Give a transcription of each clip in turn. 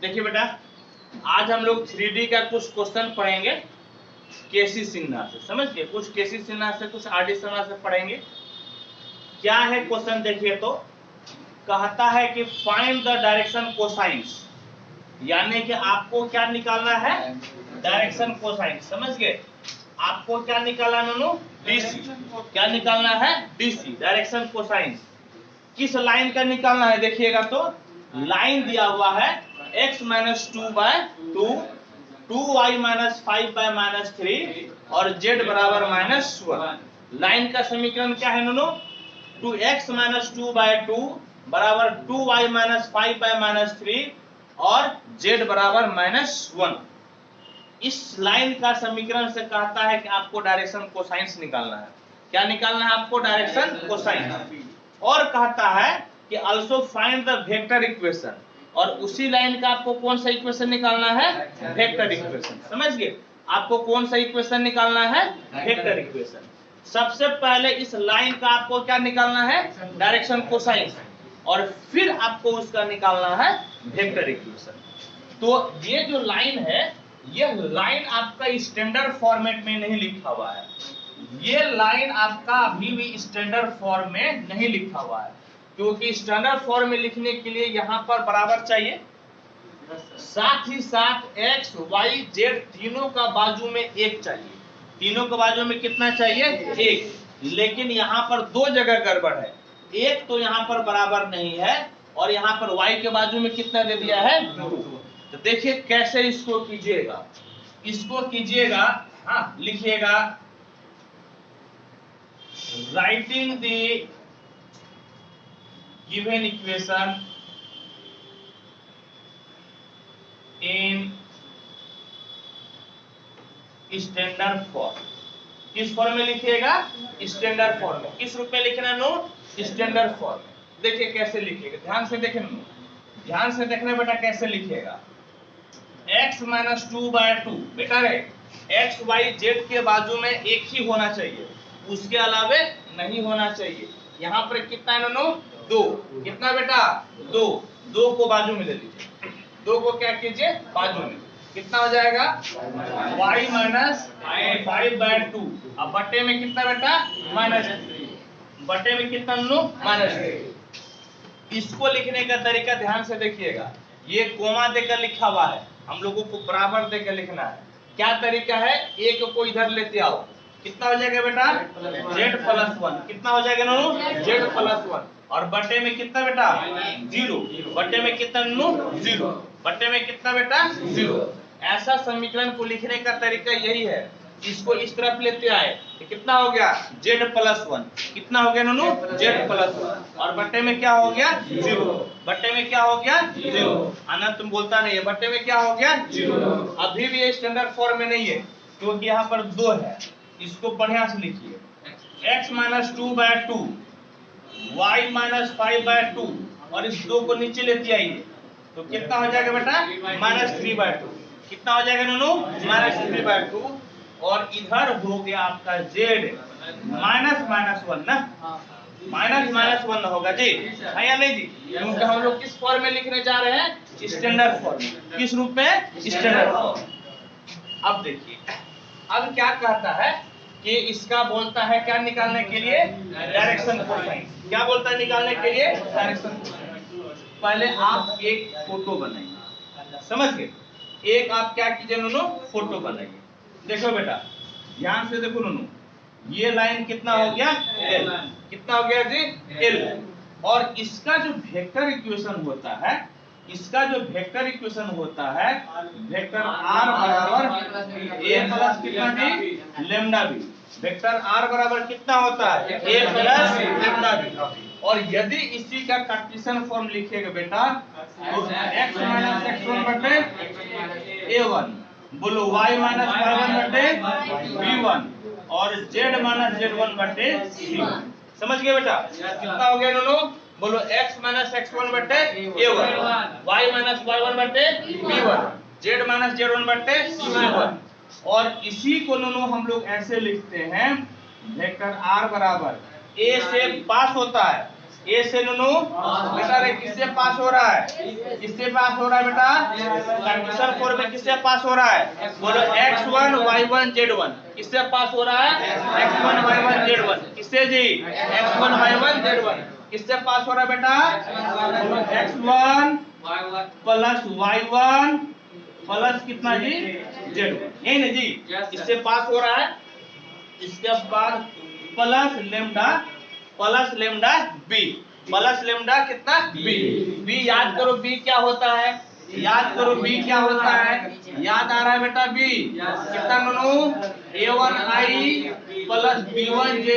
देखिए बेटा, आज हम लोग 3D का कुछ क्वेश्चन पढ़ेंगे केसी सिन्हा से, समझ गए? कुछ केसी सिन्हा से, कुछ आर डी सिन्हा से पढ़ेंगे। क्या है क्वेश्चन देखिए, तो कहता है कि फाइंड द डायरेक्शन कोसाइंस, यानी कि आपको क्या निकालना है? डायरेक्शन कोसाइंस, समझ गए? आपको क्या निकालना है नोनू? डीसी। क्या निकालना है? DC, direction cosines. किस लाइन का निकालना है? देखिएगा तो लाइन दिया हुआ है x माइनस 2/2, 2y माइनस 5/-3 और z बराबर -1। लाइन का समीकरण क्या है नोनो? 2x माइनस 2/2 बराबर 2y माइनस 5/-3 और z बराबर -1। इस लाइन का समीकरण से कहता है कि आपको डायरेक्शन कोसाइंस निकालना है। क्या निकालना है आपको? Direction cosines. और कहता है कि also find the vector equation, और उसी लाइन का आपको कौन सा इक्वेशन निकालना है? वेक्टर इक्वेशन, समझ गए? आपको कौन सा इक्वेशन निकालना है? Vector equation. सबसे पहले इस लाइन का आपको क्या निकालना है? डायरेक्शन कोसाइंस, और फिर आपको उसका निकालना है वेक्टर इक्वेशन। तो ये जो लाइन है, ये लाइन आपका स्टैंडर्ड फॉर्मेट में नहीं लिखा हुआ है। ये लाइन आपका अभी भी स्टैंडर्ड फॉर्म में नहीं लिखा हुआ है, क्योंकि स्टैंडर्ड फॉर्म में लिखने के लिए यहाँ पर बराबर चाहिए, साथ ही साथ x, y, z तीनों का बाजू में 1 चाहिए। तीनों के बाजू में कितना चाहिए? 1। लेकिन यहाँ पर दो जगह गड़बड़ है। एक तो यहाँ पर बराबर नहीं है, और यहाँ पर y के बाजू में कितना दे दिया है? 2। तो देखिए कैसे इसको कीजिएगा। इसको कीजिएगा, हाँ लिखिएगा, writing the given equation in standard form. किस फॉर्म में लिखिएगा? स्टैंडर्ड फॉर्म में। किस रूप में लिखना है नो? स्टैंडर्ड फॉर्म में। देखिए कैसे लिखिएगा, ध्यान से देखें, ध्यान से देखना बेटा कैसे लिखिएगा। x माइनस 2/2 बेटा रे, x y z के बाजू में 1 ही होना चाहिए, उसके अलावे नहीं होना चाहिए। यहाँ पर कितना है नो? 2। कितना बेटा? 2। 2 को बाजू में ले लीजिए, 2 को क्या कीजिए? बाजू में। कितना हो जाएगा? y माइनस 5/2, अब बटे में कितना बेटा? -3। बटे में कितना नो? -3। इसको लिखने का तरीका ध्यान से देखिएगा। ये कोमा देकर लिखा हुआ है, हम लोगों को बराबर देकर लिखना है। क्या तरीका है? एक को इधर लेते आओ, कितना हो जाएगा बेटा? z+1। कितना हो जाएगा नो? z+1। और बटे में कितना बेटा? 0। बटे में कितना नो? 0। बटे में कितना बेटा? 0। ऐसा समीकरण को लिखने का तरीका यही है। इसको इस तरफ लेते आए तो कितना हो गया? z+1। कितना हो गया नोनू? z+1। और बटे में क्या हो गया? 0। बटे में क्या हो गया? 0। अनंत तुम बोलता नहीं है, बटे में क्या हो गया? 0। अभी भी ये स्टैंडर्ड फॉर्म में नहीं है, क्योंकि यहाँ पर 2 है। इसको बढ़िया से लिखिए, x माइनस 2/2, y माइनस 5/2, और इस 2 को नीचे लेते आइए तो कितना हो जाएगा बेटा? -3/2। कितना हो जाएगा नोनू? -3/2। और इधर हो गया आपका z -1 ना, -1 होगा जी, है या नहीं जी? क्योंकि हम लोग किस फॉर्म में लिखने जा रहे हैं? Standard form. किस रूप में? Standard form. अब देखिए, अब क्या कहता है कि इसका बोलता है क्या निकालने के लिए? Direction cosines. क्या बोलता है निकालने के लिए? Direction cosines. पहले आप एक फोटो बनाइए, समझ गए? एक आप क्या कीजिए नोनू? फोटो बनाइए। देखो बेटा, ध्यान से देखो नोनू, ये लाइन कितना हो गया? l। कितना हो गया जी? l। और इसका जो वेक्टर इक्वेशन होता है, इसका जो वेक्टर इक्वेशन होता है, वेक्टर r बराबर a प्लस कितना जी? Lambda b। वेक्टर r बराबर कितना होता है? a plus lambda b। और यदि इसी का कार्टेशियन फॉर्म लिखेगा बेटा, तो x माइनस x1 बटे a1, बोलो y माइनस y1 बटे b1, और z माइनस z1 बटे c1। समझ गए बेटा? कितना हो गया दोनों? बोलो x माइनस x1 बटे a1, y माइनस y1 बटे b1, z माइनस z1 बटे c1। और इसी को दोनों हम लोग ऐसे लिखते हैं, वेक्टर r बराबर a से पास होता है, ए से नुनू बेटा रे किससे पास हो रहा है? किससे पास हो रहा है बेटा? कंडीशन 4 में किससे पास हो रहा है? बोलो x1 y1 z1 किससे पास हो रहा है? x1 y1 z1 किससे जी? x1 y1 z1 किससे पास हो रहा है बेटा? बोलो x1 प्लस y1 प्लस कितना जी? z1 यही ना जी? इससे पास हो रहा है। इसके बाद plus lambda B plus lambda कितना? बी याद करो बी क्या होता है? याद करो बी क्या होता है? याद आ रहा है बेटा बी कितना no? a1i plus b1j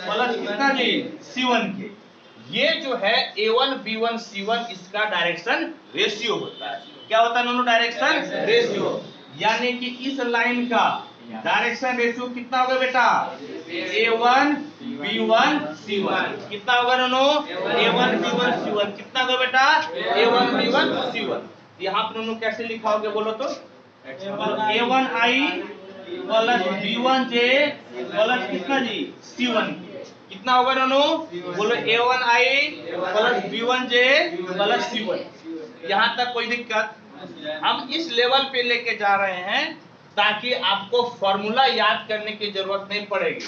plus कितना जी? c1k। ये जो है a1 b1 c1 इसका डायरेक्शन रेशियो होता है। क्या होता है दोनों? Direction ratio. यानी कि इस लाइन का डायरेक्शन रेशियो कितना होगा बेटा? a1 b1 c1 कितना होगा दोनों? a1 b1 c1 कितना होगा बेटा? a1 b1 c1। यहाँ पर दोनों कैसे लिखाओगे बोलो तो? a1i प्लस b1j प्लस कितना जी? c1 कितना होगा दोनों? बोलो a1i plus b1j plus c1। यहाँ तक कोई दिक्कत? हम इस लेवल पे लेके जा रहे हैं ताकि आपको फॉर्मूला याद करने की जरूरत नहीं पड़ेगी।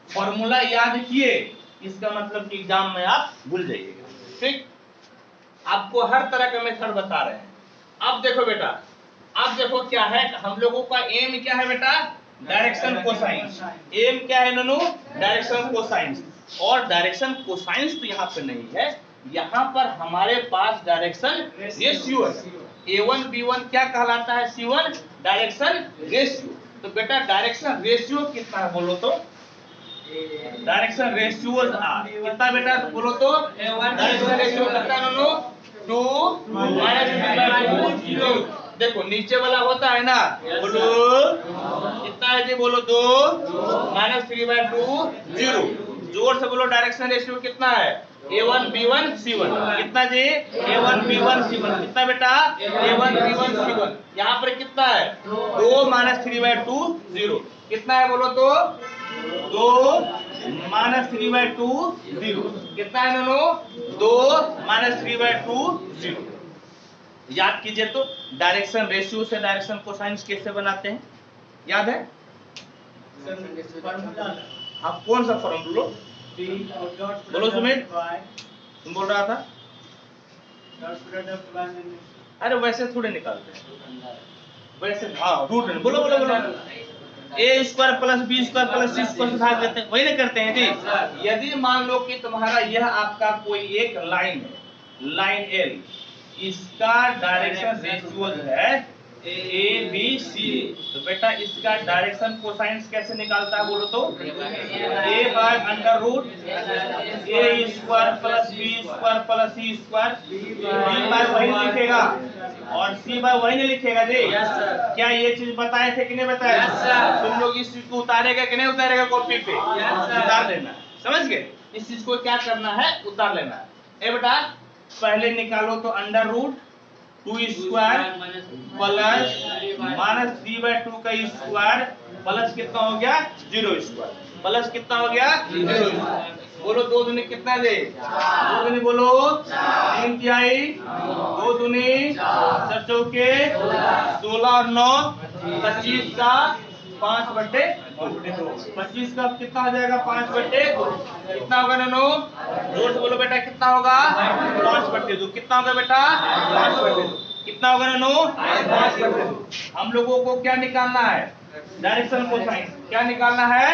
फॉर्मूला याद किए इसका मतलब कि एग्जाम में आप भूल जाइएगा। ठीक, आपको हर तरह का मेथड बता रहे हैं। अब देखो बेटा, अब देखो क्या है, हम लोगों का एम क्या है बेटा? Direction cosines. एम क्या है ननू? Direction cosines. और डायरेक्शन कोसाइंस तो यहाँ पे नहीं है, यहाँ पर हमारे पास डायरेक्शन रेशियो है। a1 b1 क्या कहलाता है? c1 direction ratio. तो बेटा डायरेक्शन रेशियो कितना है बोलो तो? डायरेक्शन रेशियोज आर कितना बेटा बोलो तो? डायरेक्शन रेशियो कितना ननू? 2 -3/2 0। देखो नीचे वाला होता है ना, बोलो कितना है जी? बोलो 2 -3/2 0। जोर से बोलो डायरेक्शन रेशियो कितना है? a1 b1 c1 कितना जी? a1 b1 c1 कितना बेटा? a1 b1 c1। यहाँ पर कितना है? 2 -3/2 0 कितना है बोलो तो? 2 -3/2 0 कितना है दोनों? 2 -3/2 0। याद कीजिए तो डायरेक्शन रेशियो से डायरेक्शन कोसाइंस कैसे बनाते हैं? याद है? आप कौन सा फॉर्मूला बोलो सुमित? तुम बोल रहा था? अरे वैसे थोड़े निकालते हैं, वैसे हाँ रूट बोलो बोलो बोलो। A square plus B square plus C square से भाग देते हैं, वही ना करते हैं जी। यदि मान लो कि तुम्हारा यह आपका कोई एक लाइन है, लाइन एल, इसका डायरेक्शन रेशियो है ए बी सी, तो बेटा इसका डायरेक्शन कोसाइंस कैसे निकालता है बोलो तो? a by under root A square plus B square plus C square. B by वही लिखेगा और सी बाय वही नहीं लिखेगा जी। क्या ये चीज बताए थे कि नहीं बताए? तुम लोग इस चीज को उतारेगा कि नहीं उतारेगा? कॉपी पे उतार लेना, समझ गए? इस चीज को क्या करना है? उतार लेना है। बेटा पहले निकालो तो अंडर रूट 2 स्क्वायर प्लस -3/2 का स्क्वायर प्लस कितना हो गया? 0 स्क्वायर प्लस कितना हो गया? 0 स्क्वायर। बोलो 2 दूनी कितना दे? 2 दूनी बोलो 3 तिहाई, 2 दूनी 4 चौके 16 और 9 25 का 5/2। 25 का कितना हो जाएगा? 5/2 कितना होगा ननो? जोर से बोलो बेटा कितना होगा? 5/2 कितना होगा बेटा? 5/2 कितना होगा ननो? 5/2। हम लोगों को क्या निकालना है? Direction cosines. क्या निकालना है?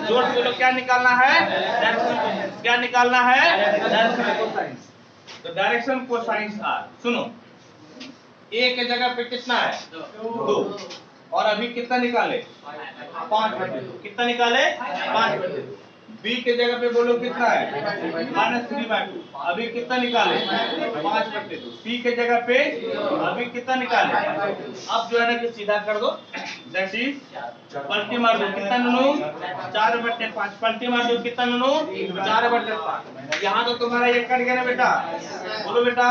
जोर से बोलो क्या निकालना है? Direction cosines. क्या निकालना है? Direction cosines. तो डायरेक्शन कोसाइंस आर सुनो, ए के जगह पे कितना है? 2 और अभी कितना निकाले? 5/2 कितना निकाले? 5/2। बी के जगह पे बोलो कितना है? -3/2 अभी कितना निकाले? 5/2। सी के जगह पे अभी कितना निकाले? अब जो है ना कि सीधा कर दो, दैट इज पलटी मार दो कितना ननो? 4/5 पलटी मार दो कितना ननो? 4/5। यहाँ तो तुम्हारा ये कट गया ना बेटा, बोलो बेटा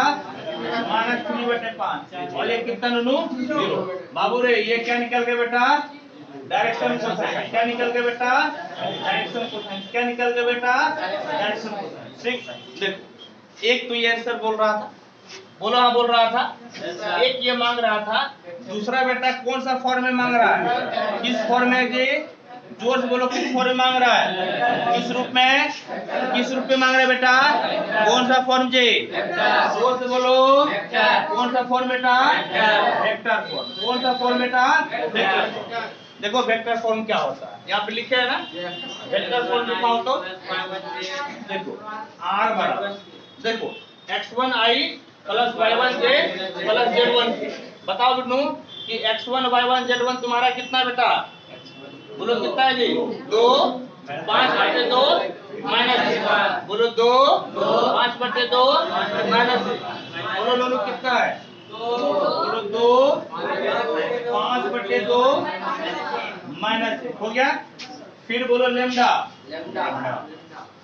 -3/5 और ये कितना ननो? 0। बाबू रे ये क्या निकल गया बेटा? Direction cosines. क्या निकल गया बेटा? Direction cosines. क्या निकल गया बेटा? Direction cosines. ठीक, देखो एक तो ये आंसर बोल रहा था, बोलो हाँ बोल रहा था, एक ये मांग रहा था, दूसरा बेटा कौन सा फॉर्म में मांग रहा है, किस फॉर्म में जी, जोर से बोलो किस फॉर्म में मांग रहा है, किस रूप में, किस रूप में मांग रहा है बेटा, कौन सा फॉर्म जी, जोर से बोलो, कौन सा फॉर्म बेटा, वेक्टर फॉर्म, कौन सा फॉर्म बेटा, वेक्टर फॉर्म। देखो वेक्टर फॉर्म क्या होता है, यहाँ पे लिखे है ना, वेक्टर फॉर्म लिखा हो तो देखो r बराबर, देखो x1i plus y1j plus z1k, बताओ बिट्टू कि x1 y1 z1 तुम्हारा कितना बेटा, बोलो कितना है जी, 2, 5/2 माइनस, बोलो 2, 5/2 माइनस, बोलो लोलू कितना है, बोलो 2, 5/2 माइनस, हो गया। फिर बोलो लेमडा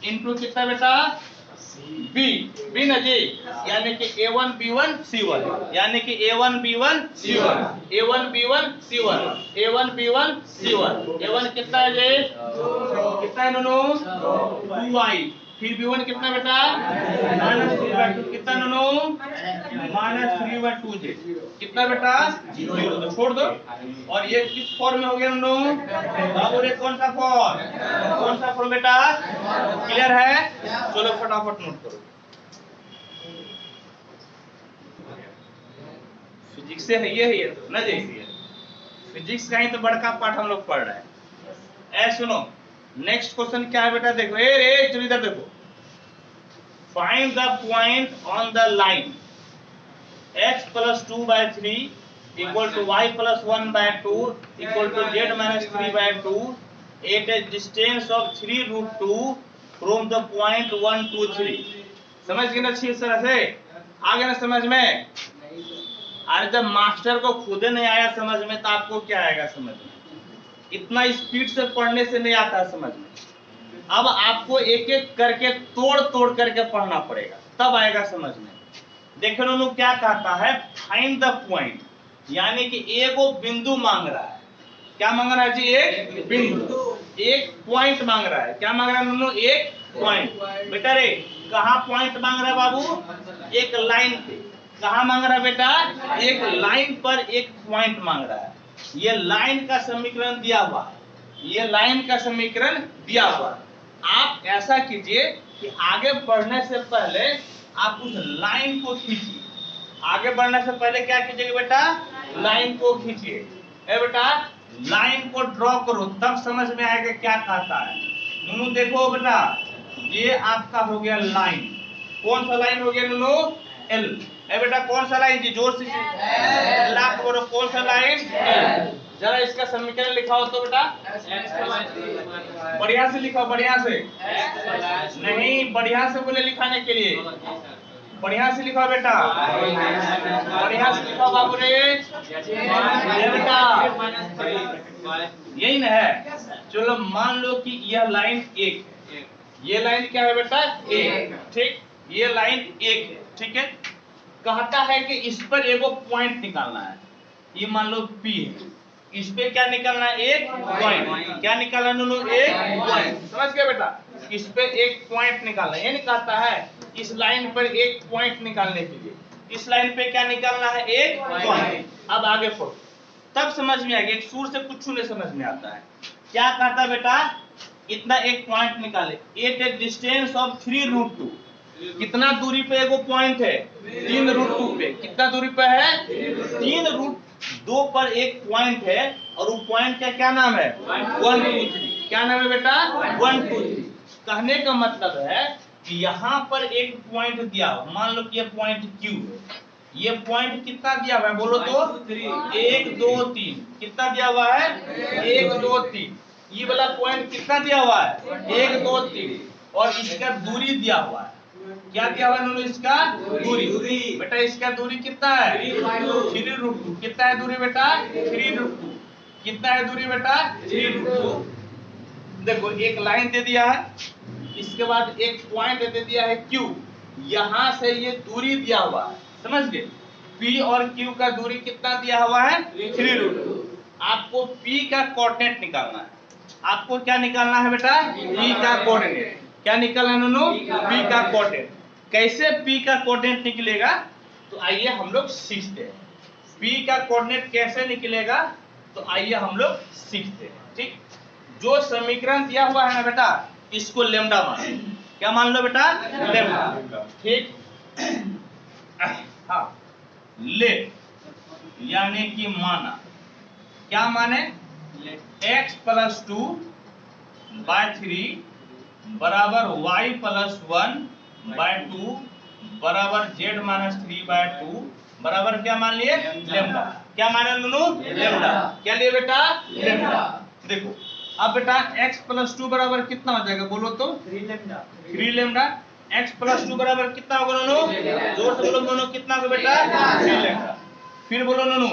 इनटू कितना बेटा, बी ना जी, यानी कि a1 b1 c1, यानी कि a1 b1 c1, a1 b1 c1, a1 b1 c1, a1 कितना है जी, कितना है नोनो, 2i, फिर b1 कितना बेटा, -3/2, कितना नोनो, -3/2 जी, कितना बेटा, 0, तो छोड़ दो। और ये किस फॉर्म में हो गया नोनो, बाबू रे कौन सा फॉर्म बेटा, क्लियर है, चलो फटाफट नोट करो। फिजिक्स से है ये ना जी, फिजिक्स का ही तो बड़का पाठ हम लोग पढ़ रहे हैं। सुनो नेक्स्ट क्वेश्चन क्या है बेटा, देखो रे चलो इधर देखो, find the point on the line x plus 2/3 equal to y plus 1/2 equal to z minus 3/2 at a distance of 3√2 from the point 1, 2, 3। समझ गए ना अच्छी तरह से, आ गया ना समझ में। अरे जब मास्टर को खुद नहीं आया समझ में तो आपको क्या आएगा समझ में, इतना स्पीड से पढ़ने से नहीं आता समझ में। अब आपको एक एक करके तोड़ करके पढ़ना पड़ेगा, तब आएगा समझ में। देखो उन्होंने क्या कहता है, फाइंड द पॉइंट, यानी कि एक वो बिंदु मांग रहा है, क्या मांग रहा है जी, एक बिंदु, एक पॉइंट मांग रहा है, क्या मांग रहा है उन्होंने, एक पॉइंट। बेटा रे कहाँ पॉइंट मांग रहा है बाबू, एक लाइन पे, कहाँ मांग रहा है बेटा, एक लाइन पर एक पॉइंट मांग रहा है। ये लाइन का समीकरण दिया हुआ है, ये लाइन का समीकरण दिया हुआ है। आप ऐसा कीजिए कि आगे बढ़ने से पहले आप उस लाइन को खींचिए, आगे बढ़ने से पहले क्या कीजिएगा बेटा, लाइन को खींचिए। बेटा लाइन को ड्रॉ करो तब समझ में आएगा क्या कहता है। नूनू देखो बेटा, ये आपका हो गया लाइन, कौन सा लाइन हो गया नूनू, एल। बेटा कौन सा लाइन जी, जोर से लाख बोलो, कौन सा लाइन, एल। जरा इसका समीकरण लिखा हो तो बेटा, बढ़िया से लिखो, बढ़िया से नहीं, बढ़िया से बोले लिखाने के लिए, बढ़िया से लिखो बेटा, बढ़िया से लिखो बाबू रे बेटा, यही ना है। चलो मान लो कि यह लाइन एक है, ये लाइन क्या है बेटा, एक, ठीक, ये लाइन एक है, ठीक है। कहता है कि इस पर एगो पॉइंट निकालना है, ये मान लो P है, इस पे क्या निकालना है, एक पॉइंट, क्या निकालना नूनू, एक पॉइंट, समझ गए बेटा, इस पे एक पॉइंट निकालना, ये निकालता है इस लाइन पर एक पॉइंट निकालने के लिए, इस लाइन पे क्या निकालना है, एक पॉइंट। अब आगे पढ़ो तब समझ में आएगा, एक सूर से कुछ नहीं समझ में आता है। क्या कहता बेटा, इतना एक पॉइंट निकाले, एट ए डिस्टेंस ऑफ 3√2, कितना दूरी पे एगो पॉइंट है, 3√2 पे, कितना दूरी पे है, 3√2 पर एक पॉइंट है, और वो पॉइंट का क्या नाम है, 1, 2, 3, क्या नाम है बेटा, 1, 2, 3। कहने का मतलब है कि यहाँ पर एक पॉइंट दिया हुआ, मान लो कि ये पॉइंट Q है, ये पॉइंट कितना दिया हुआ है बोलो तो, 1, 2, 3, कितना दिया हुआ है, 1, 2, 3, ये वाला पॉइंट कितना दिया हुआ है, 1, 2, 3, और इसका दूरी दिया हुआ है, क्या दिया हुआ है इसका दूरी, बेटा इसका दूरी कितना है, 3√2, कितना है दूरी बेटा, 3√2, कितना है दूरी बेटा, 3√2। देखो एक लाइन दे दिया है, इसके बाद एक पॉइंट दे दिया है Q, यहां से ये दूरी दिया हुआ है, समझ गए। P और Q का दूरी कितना दिया हुआ है, 3√2। आपको P का कोऑर्डिनेट निकालना है, आपको क्या निकालना है बेटा, P का कोऑर्डिनेट, क्या निकालना है नूनू, P का कोऑर्डिनेट। कैसे P का कोऑर्डिनेट निकलेगा, तो आइए हम लोग सीखते हैं। P का कोऑर्डिनेट कैसे निकलेगा, तो आइए हम लोग सीखते हैं। ठीक, जो समीकरण दिया हुआ है ना बेटा, इसको लेमडा मान लो। क्या मान लो बेटा? लेमडा। ठीक, हाँ, ले यानी कि माना, क्या माने? x प्लस 2 बाय 3 बराबर y प्लस 1 बाय 2 बराबर z माइनस 3 बाय 2 बराबर क्या मान लिए? लेमडा। क्या माने नुनू? लेमडा। क्या लिए बेटा? लेमडा। देखो अब बेटा x प्लस 2 बराबर कितना हो जाएगा, बोलो तो? 3 लेमडा। 3 लेमडा। x प्लस 2 बराबर कितना होगा नुनू? जोर से बोलो नुनू, कितना होगा बेटा? 3 लेमडा। फिर बोलो नुनू,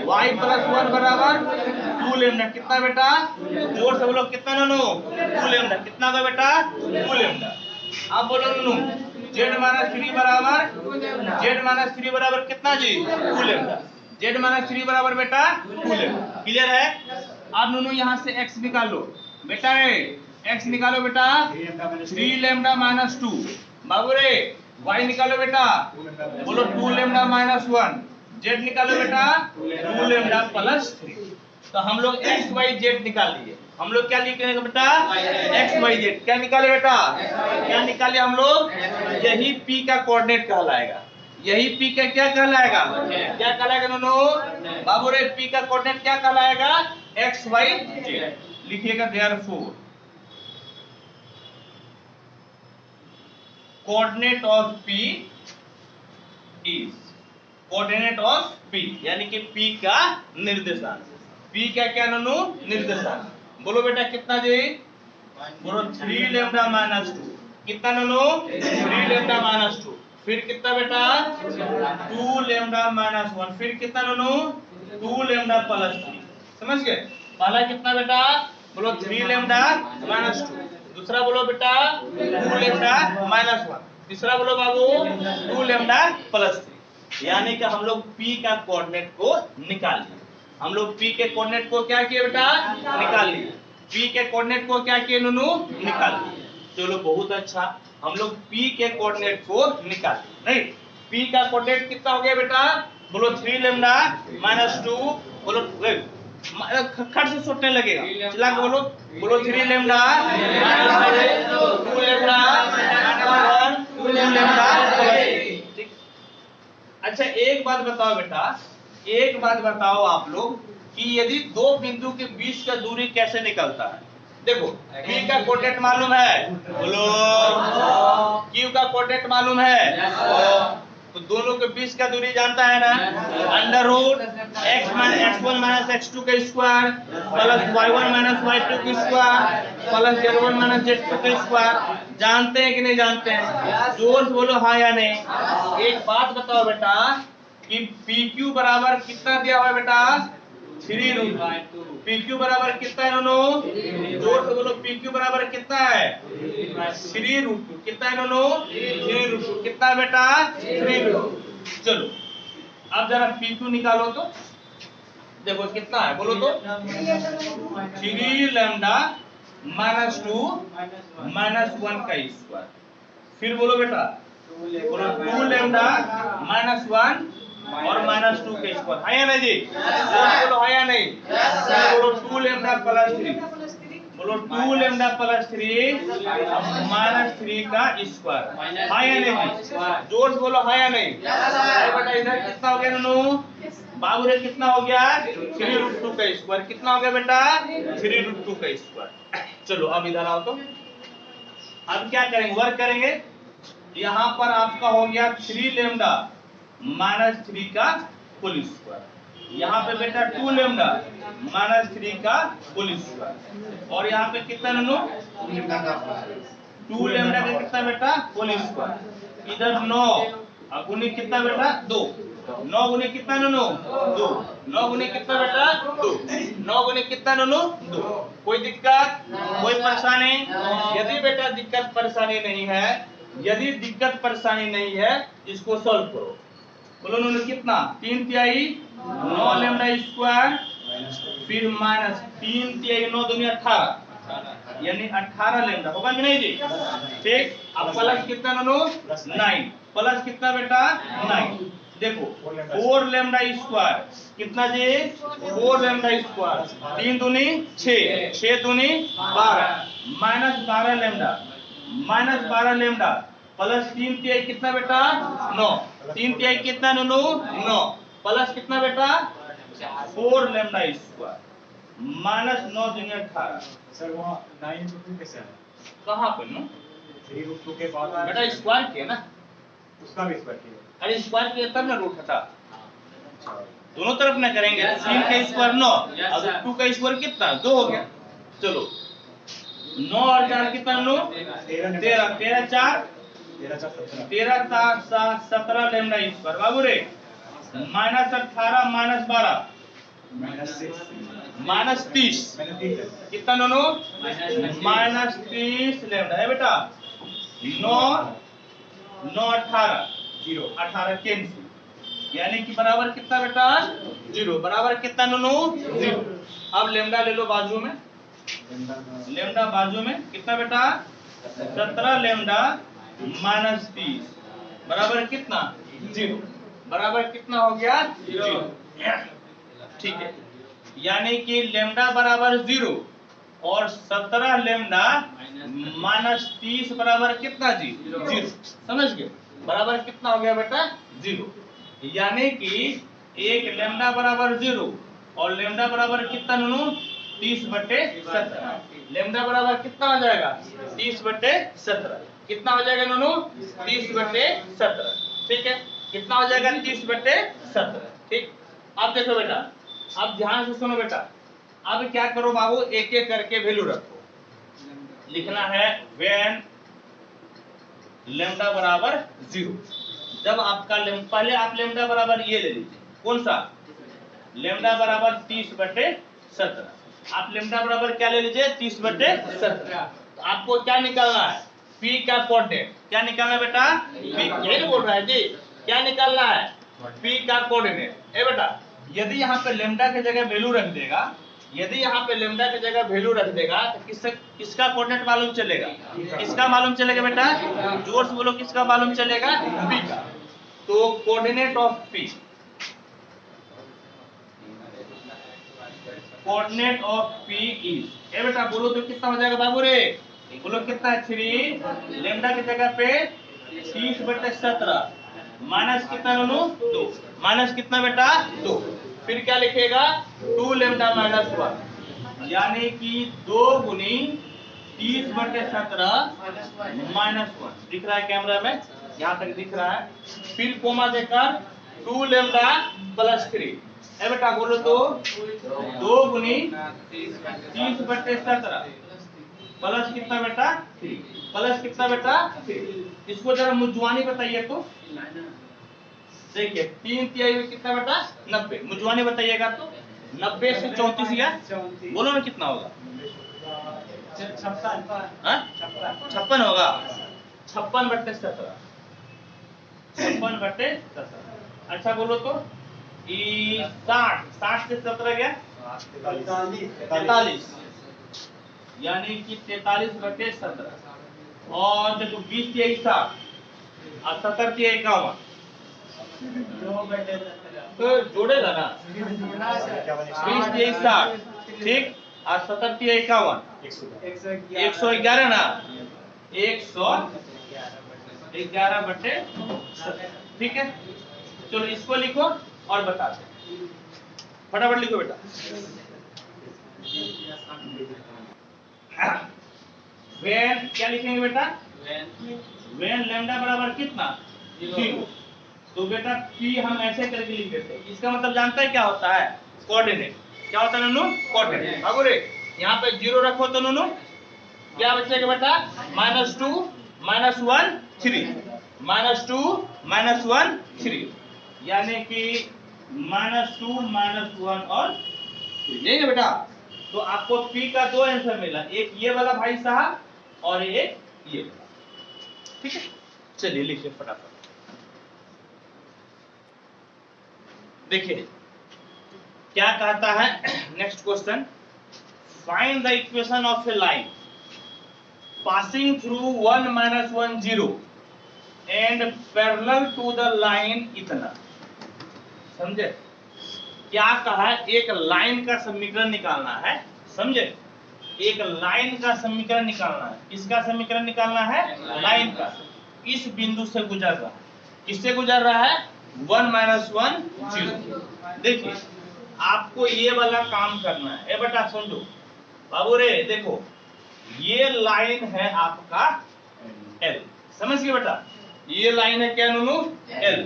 y प्लस 1 बराबर 2 लेमडा। कितना बेटा? जोर से बोलो, कितना नुनू? 2 लेमडा। कितना होगा बेटा? 2 लेमडा। अब बोलो नुनू, z माइनस 3 बराबर कितना जी? 2 लेमडा। z माइनस 3 बराबर बेटा 2 लेमडा। क्लियर है? अब नुनू यहाँ से x निकालो बेटा, x निकालो बेटा 3 लेमडा माइनस 2। बाबू रे y निकालो बेटा, बोलो 2 लेमडा माइनस 1। z निकालो बेटा 2 लेमडा प्लस 3। तो हम लोग x y z निकाल लिए। हम लोग क्या लिखेंगे बेटा? x y z। क्या निकाले बेटा? क्या निकाले हम लोग? यही P का कोऑर्डिनेट कहलाएगा। यही P का क्या कहलाएगा? क्या कहलाएगा नो? बाबू रे P का कोऑर्डिनेट क्या कहलाएगा? x y z। लिखिएगा therefore coordinate of P is, coordinate of P यानी कि P का निर्देशांक। P का क्या नो? निर्देशांक। बोलो बेटा कितना जी? बोलो 3 लेमडा माइनस 2। कितना नो? 3 lambda minus 2। फिर कितना बेटा? 2 लेमडा माइनस 1। फिर कितना नो? 2 lambda plus 3। समझ गए? पहला कितना बेटा? बोलो 3 लेमडा माइनस 2। दूसरा बोलो बेटा 2 लेमडा माइनस 1। तीसरा बोलो बाबू 2 लेमडा प्लस 3। यानी कि हम लोग P का कोऑर्डिनेट को निकाल लिए। हम लोग P के कोऑर्डिनेट को क्या किए बेटा? निकाल लिए। P के कोऑर्डिनेट को क्या किए नुनू? निकाल लिए। चलो बहुत अच्छा, हम लोग P के कोऑर्डिनेट को निकाल लिए। नहीं, P का कोऑर्डिनेट कितना हो गया बेटा? बोलो 3 लेमडा माइनस 2। बोलो खट से सोचने लगेगा, चला के बोलो, बोलो 3 lambda minus 2 lambda minus 1 2 lambda plus 3। अच्छा एक बात बताओ बेटा, एक बात बताओ आप लोग कि यदि दो बिंदु के बीच का दूरी कैसे निकलता है? देखो P का कोऑर्डिनेट मालूम है, बोलो Q का कोऑर्डिनेट मालूम है, तो दोनों के बीच का दूरी जानता है ना? Under root x1 minus x2 का square plus y1 minus y2 का square plus z1 minus z2 का स्क्वायर। जानते हैं कि नहीं जानते हैं? जोर से बोलो हाँ या नहीं। एक बात बताओ बेटा कि PQ बराबर कितना दिया हुआ है बेटा? 3 रूट 2। PQ बराबर कितना है नो? जोर से बोलो PQ बराबर कितना है? 3 रूट 2। कितना है नो? 3 रूट 2। कितना बेटा? 3 रूट 2। चलो अब जरा PQ निकालो तो देखो कितना है, बोलो तो 3 लैम्डा माइनस 2 माइनस 1 का स्क्वायर। फिर बोलो बेटा, बोलो 2 लैम्डा माइनस 1 और माइनस 2 का स्क्वायर। है या नहीं जी? बोलो है या नहीं? बोलो 2 लैम्डा प्लस 3। बोलो 2 लैम्डा प्लस 3 माइनस 3 का स्क्वायर। है या नहीं? जोर से बोलो है या नहीं? बेटा इधर कितना हो गया नो? बाबू रे कितना हो गया? 3 रूट 2 का स्क्वायर। कितना हो गया बेटा? 3 रूट 2 का स्क्वायर। चलो अब इधर आओ तो अब क्या करेंगे? वर्क करेंगे। यहाँ पर आपका हो गया 3 लेमडा माइनस 3 का होल स्क्वायर। यहाँ पे बेटा 2 लेमडा माइनस 3 का होल स्क्वायर। और यहाँ पे कितना नो? 2 लेमडा का कितना बेटा? Whole square. इधर 9 और गुनी कितना बेटा? 2। 9 गुनी कितना नो? 2। 9 गुनी कितना बेटा? 2। 9 गुनी कितना नो? 2। कोई दिक्कत? कोई परेशानी? यदि बेटा दिक्कत परेशानी नहीं है, यदि दिक्कत परेशानी नहीं है, इसको सॉल्व करो। बोलो नो कितना? 3 तिहाई 9 लेमडा स्क्वायर फिर माइनस 3 तिहाई 9 दूनी 18 यानी 18 लेमडा होगा कि नहीं जी? ठीक, अब प्लस कितना नोनो 9 प्लस कितना बेटा 9 देखो 4 लेमडा स्क्वायर कितना जी 4 लेमडा स्क्वायर 3 दूनी 6 6 दूनी 12 माइनस 12 लेमडा प्लस 3 तिहाई कितना बेटा 9 3 तिहाई कितना नोनो 9 प्लस कितना बेटा 4 लेमडा स्क्वायर माइनस 9 दूनी 18 सर वहाँ 9 कैसे है? कहाँ पर नो 3√2 के बाद बेटा स्क्वायर किया ना, उसका भी स्क्वायर किया। अरे स्क्वायर किया तब ना रूट हटा, दोनों तरफ ना करेंगे। 3 का स्क्वायर 9 और 2 का स्क्वायर कितना 2 हो गया। चलो 9 और 4 कितना 9 13 13 4 17 लेमडा स्क्वायर बाबू रे माइनस 18 माइनस 12 माइनस 30 कितना नो माइनस 30 लेमडा है बेटा 9 9 18 0 18 कैंसिल यानी कि बराबर कितना बेटा 0 बराबर कितना नो 0। अब लेमडा ले लो बाजू में, लेमडा बाजू में कितना बेटा 17 लेमडा माइनस 30 बराबर कितना 0 बराबर कितना हो गया 0। ठीक है, यानी कि लेमडा बराबर 0 और 17 लेमडा माइनस 30 बराबर कितना जी 0। समझ गए, बराबर कितना हो गया बेटा 0। यानी कि एक लेमडा बराबर 0 और लेमडा बराबर कितना नो 30/17 लेमडा बराबर कितना हो जाएगा 30/17 कितना हो जाएगा नो 30/17। ठीक है, कितना हो जाएगा 30/17। ठीक, अब देखो बेटा, अब ध्यान से सुनो बेटा, अब क्या करो बाबू एक एक करके वैल्यू रखो। लिखना है व्हेन लेमडा बराबर 0 जब आपका पहले आप लेमडा बराबर ये ले लीजिए कौन सा लेमडा बराबर 30/17 आप लेमडा बराबर क्या ले लीजिए 30/17। आपको क्या निकालना है P का कोऑर्डिनेट, क्या निकालना है बेटा P, यही बोल रहा है जी, क्या निकालना है P का कोऑर्डिनेट है बेटा। यदि यहाँ पे लेमडा की जगह वैल्यू रख देगा, यदि यहाँ पे लेमडा की जगह वैल्यू रख देगा तो किसका कोऑर्डिनेट मालूम चलेगा, किसका मालूम चलेगा बेटा, जोर से बोलो किसका मालूम चलेगा P का। तो coordinate of P, coordinate of P is a बेटा बोलो तो कितना हो जाएगा बाबू रे, बोलो कितना है 3 लेमडा की जगह पे 30/17 माइनस कितना नो 2 माइनस कितना बेटा 2 फिर क्या लिखेगा 2 लेमडा माइनस 1 यानी कि 2 गुनी 30/17 माइनस 1 दिख रहा है कैमरा में, यहाँ तक दिख रहा है। फिर कोमा देकर 2 लेमडा प्लस 3 है बेटा बोलो तो 2 गुनी 30/17 प्लस कितना बेटा 3 प्लस कितना बेटा 3। इसको जरा मुजवानी बताइए तो देखिए 3 तिहाई में कितना बेटा 90 मुजवानी बताइएगा तो 90 से 34 या बोलो ना कितना होगा 56 होगा 56/17 56/17। अच्छा बोलो तो 60 से 17 गया 43 यानी कि 43/17 और देखो 20 तिहाई 60 और 70 तिहाई 51 तो जोड़ेगा ना 20 तिहाई 60 ठीक और 70 तिहाई 51 111 ना 111/17 ठीक है। चलो इसको लिखो और बता दो फटाफट लिखो बेटा। व्हेन क्या लिखेंगे बेटा व्हेन लेमडा बराबर कितना 0 तो बेटा P हम ऐसे करके लिख देते हैं। इसका मतलब जानता है क्या होता है कोऑर्डिनेट, क्या होता है नूनू कोऑर्डिनेट। बाबू रे यहाँ पे 0 रखो तो नूनू क्या बचेगा बेटा -2 -1 3 -2 -1 3 यानी कि -2 -1 और 3 यही है बेटा। तो आपको P का 2 आंसर मिला, एक ये वाला भाई साहब और एक ये वाला। ठीक है, चलिए लिखिए फटाफट। देखिए क्या कहता है next question, find the equation of A line passing through 1 minus 1 0 and parallel to the line इतना। समझे क्या कहा है? एक लाइन का समीकरण निकालना है। समझे, एक लाइन का समीकरण निकालना है। किसका समीकरण निकालना है? लाइन का। इस बिंदु से गुजर रहा है। किससे गुजर रहा है? 1 minus 1 0। देखिए आपको ये वाला काम करना है। ए बेटा सुन लो बाबू रे, देखो ये लाइन है आपका L। समझ गए बेटा? ये लाइन है क्या नूनू? L।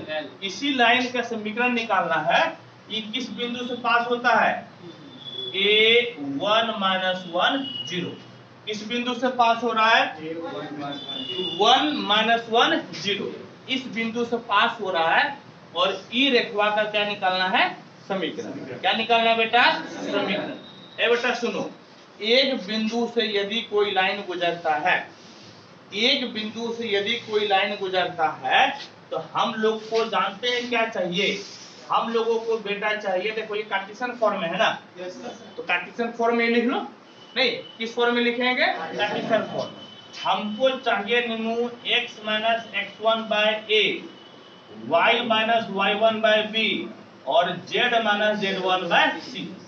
इसी लाइन का समीकरण निकालना है। ये किस बिंदु से पास होता है? A 1 minus 1 0। किस बिंदु से पास हो रहा है? 1 minus 1 0। इस बिंदु से पास हो रहा है और ई रेखा का क्या निकालना है? समीकरण। क्या निकालना है बेटा? समीकरण। ए बेटा सुनो, एक बिंदु से यदि कोई लाइन गुजरता है, एक बिंदु से यदि कोई लाइन गुजरता है तो हम लोग को जानते हैं क्या चाहिए? हम लोगों को बेटा चाहिए, देखो ये कार्टेशियन फॉर्म में है ना, तो कार्टेशियन फॉर्म में लिख लो। नहीं, किस फॉर्म में लिखेंगे? Cartesian form. हमको चाहिए नीनू x minus x1 by a, y minus y1 by b और z minus z1 by c।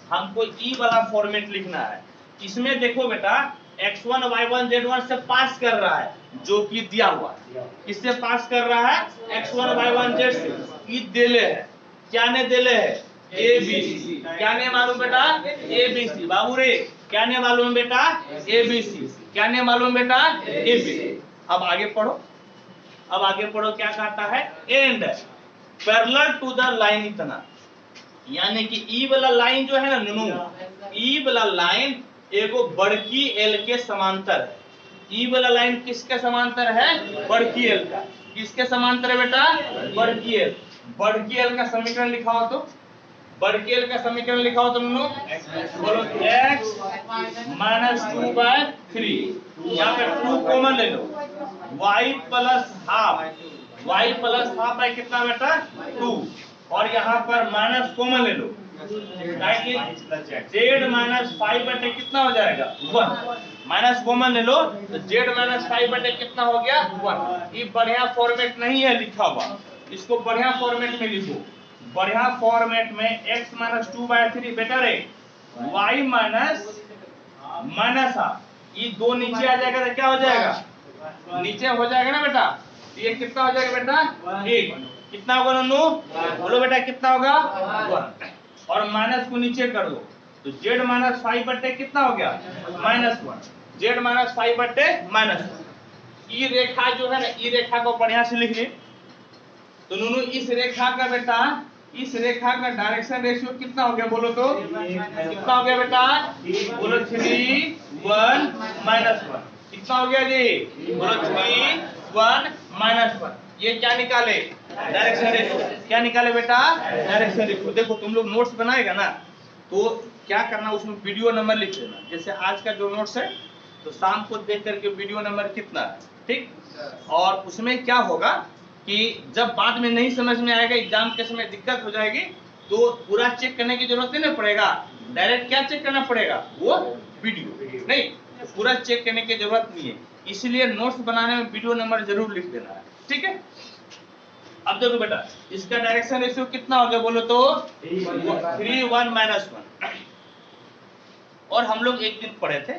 हमको ई वाला फॉर्मेट लिखना है। इसमें देखो बेटा x1 y1 z1 से पास कर रहा है, जो कि दिया हुआ है। किससे पास कर रहा है? x1 y1 z से। ई देले है, क्या ने देले है? ABC। क्या ने मालूम बेटा? ABC। बाबू रे क्या ने मालूम बेटा? ABC। क्या ने मालूम बेटा? ABC। अब आगे पढ़ो, अब आगे पढ़ो क्या कहता है? And parallel to the line इतना, यानी कि ई वाला लाइन जो है ना नूनू, ई वाला लाइन एगो बड़की एल के समांतर है। ई वाला लाइन किसके समांतर है? बड़की एल का। किसके समांतर है बेटा? बड़की एल। बड़की एल का समीकरण लिखाओ तो, बड़की एल का समीकरण लिखाओ तुम लोग। बोलो x माइनस 2 बाय 3। यहाँ पे 2 कॉमन ले लो, y plus half, y plus half है कितना बेटा? 2। और यहाँ पर माइनस कॉमन ले लो, z माइनस 5 बटे कितना हो जाएगा? 1। माइनस कॉमन ले लो तो z माइनस 5 बटे कितना हो गया? 1। ये बढ़िया फॉर्मेट नहीं है लिखा हुआ, इसको बढ़िया फॉर्मेट में लिखो। बढ़िया फॉर्मेट में x माइनस 2 बाय 3 बेटर है, y माइनस माइनस हाफ, ये दो नीचे आ जाएगा तो क्या हो जाएगा? नीचे हो जाएगा ना बेटा। ये कितना हो जाएगा बेटा? 1। कितना होगा नन्नू? बोलो बेटा कितना होगा? 1। और माइनस को नीचे कर दो तो z माइनस 5 बटे कितना हो गया? -1। z माइनस 5 बटे -1। ई रेखा जो है ना, ई रेखा को बढ़िया से लिख ले तो नूनू इस रेखा का बेटा, इस रेखा का डायरेक्शन रेशियो कितना हो गया? बोलो तो कितना हो गया बेटा? बोलो 3 1 -1। कितना हो गया जी? बोलो 3 1 -1। ये क्या निकाले? Direction ratio. क्या निकाले बेटा? Direction ratio. देखो तुम लोग नोट्स बनाएगा ना तो क्या करना, उसमें वीडियो नंबर लिख लेना। जैसे आज का जो नोट्स है तो शाम को देख करके वीडियो नंबर कितना है, ठीक। और उसमें क्या होगा कि जब बाद में नहीं समझ में आएगा, एग्जाम के समय दिक्कत हो जाएगी, तो पूरा चेक करने की जरूरत नहीं पड़ेगा। डायरेक्ट क्या चेक करना पड़ेगा? वो वीडियो। नहीं, तो पूरा चेक करने की जरूरत नहीं है, इसलिए नोट्स बनाने में वीडियो नंबर जरूर लिख देना है, ठीक है। अब देखो बेटा इसका डायरेक्शन रेशियो कितना हो गया? बोलो तो 3 1 -1। और हम लोग एक दिन पढ़े थे,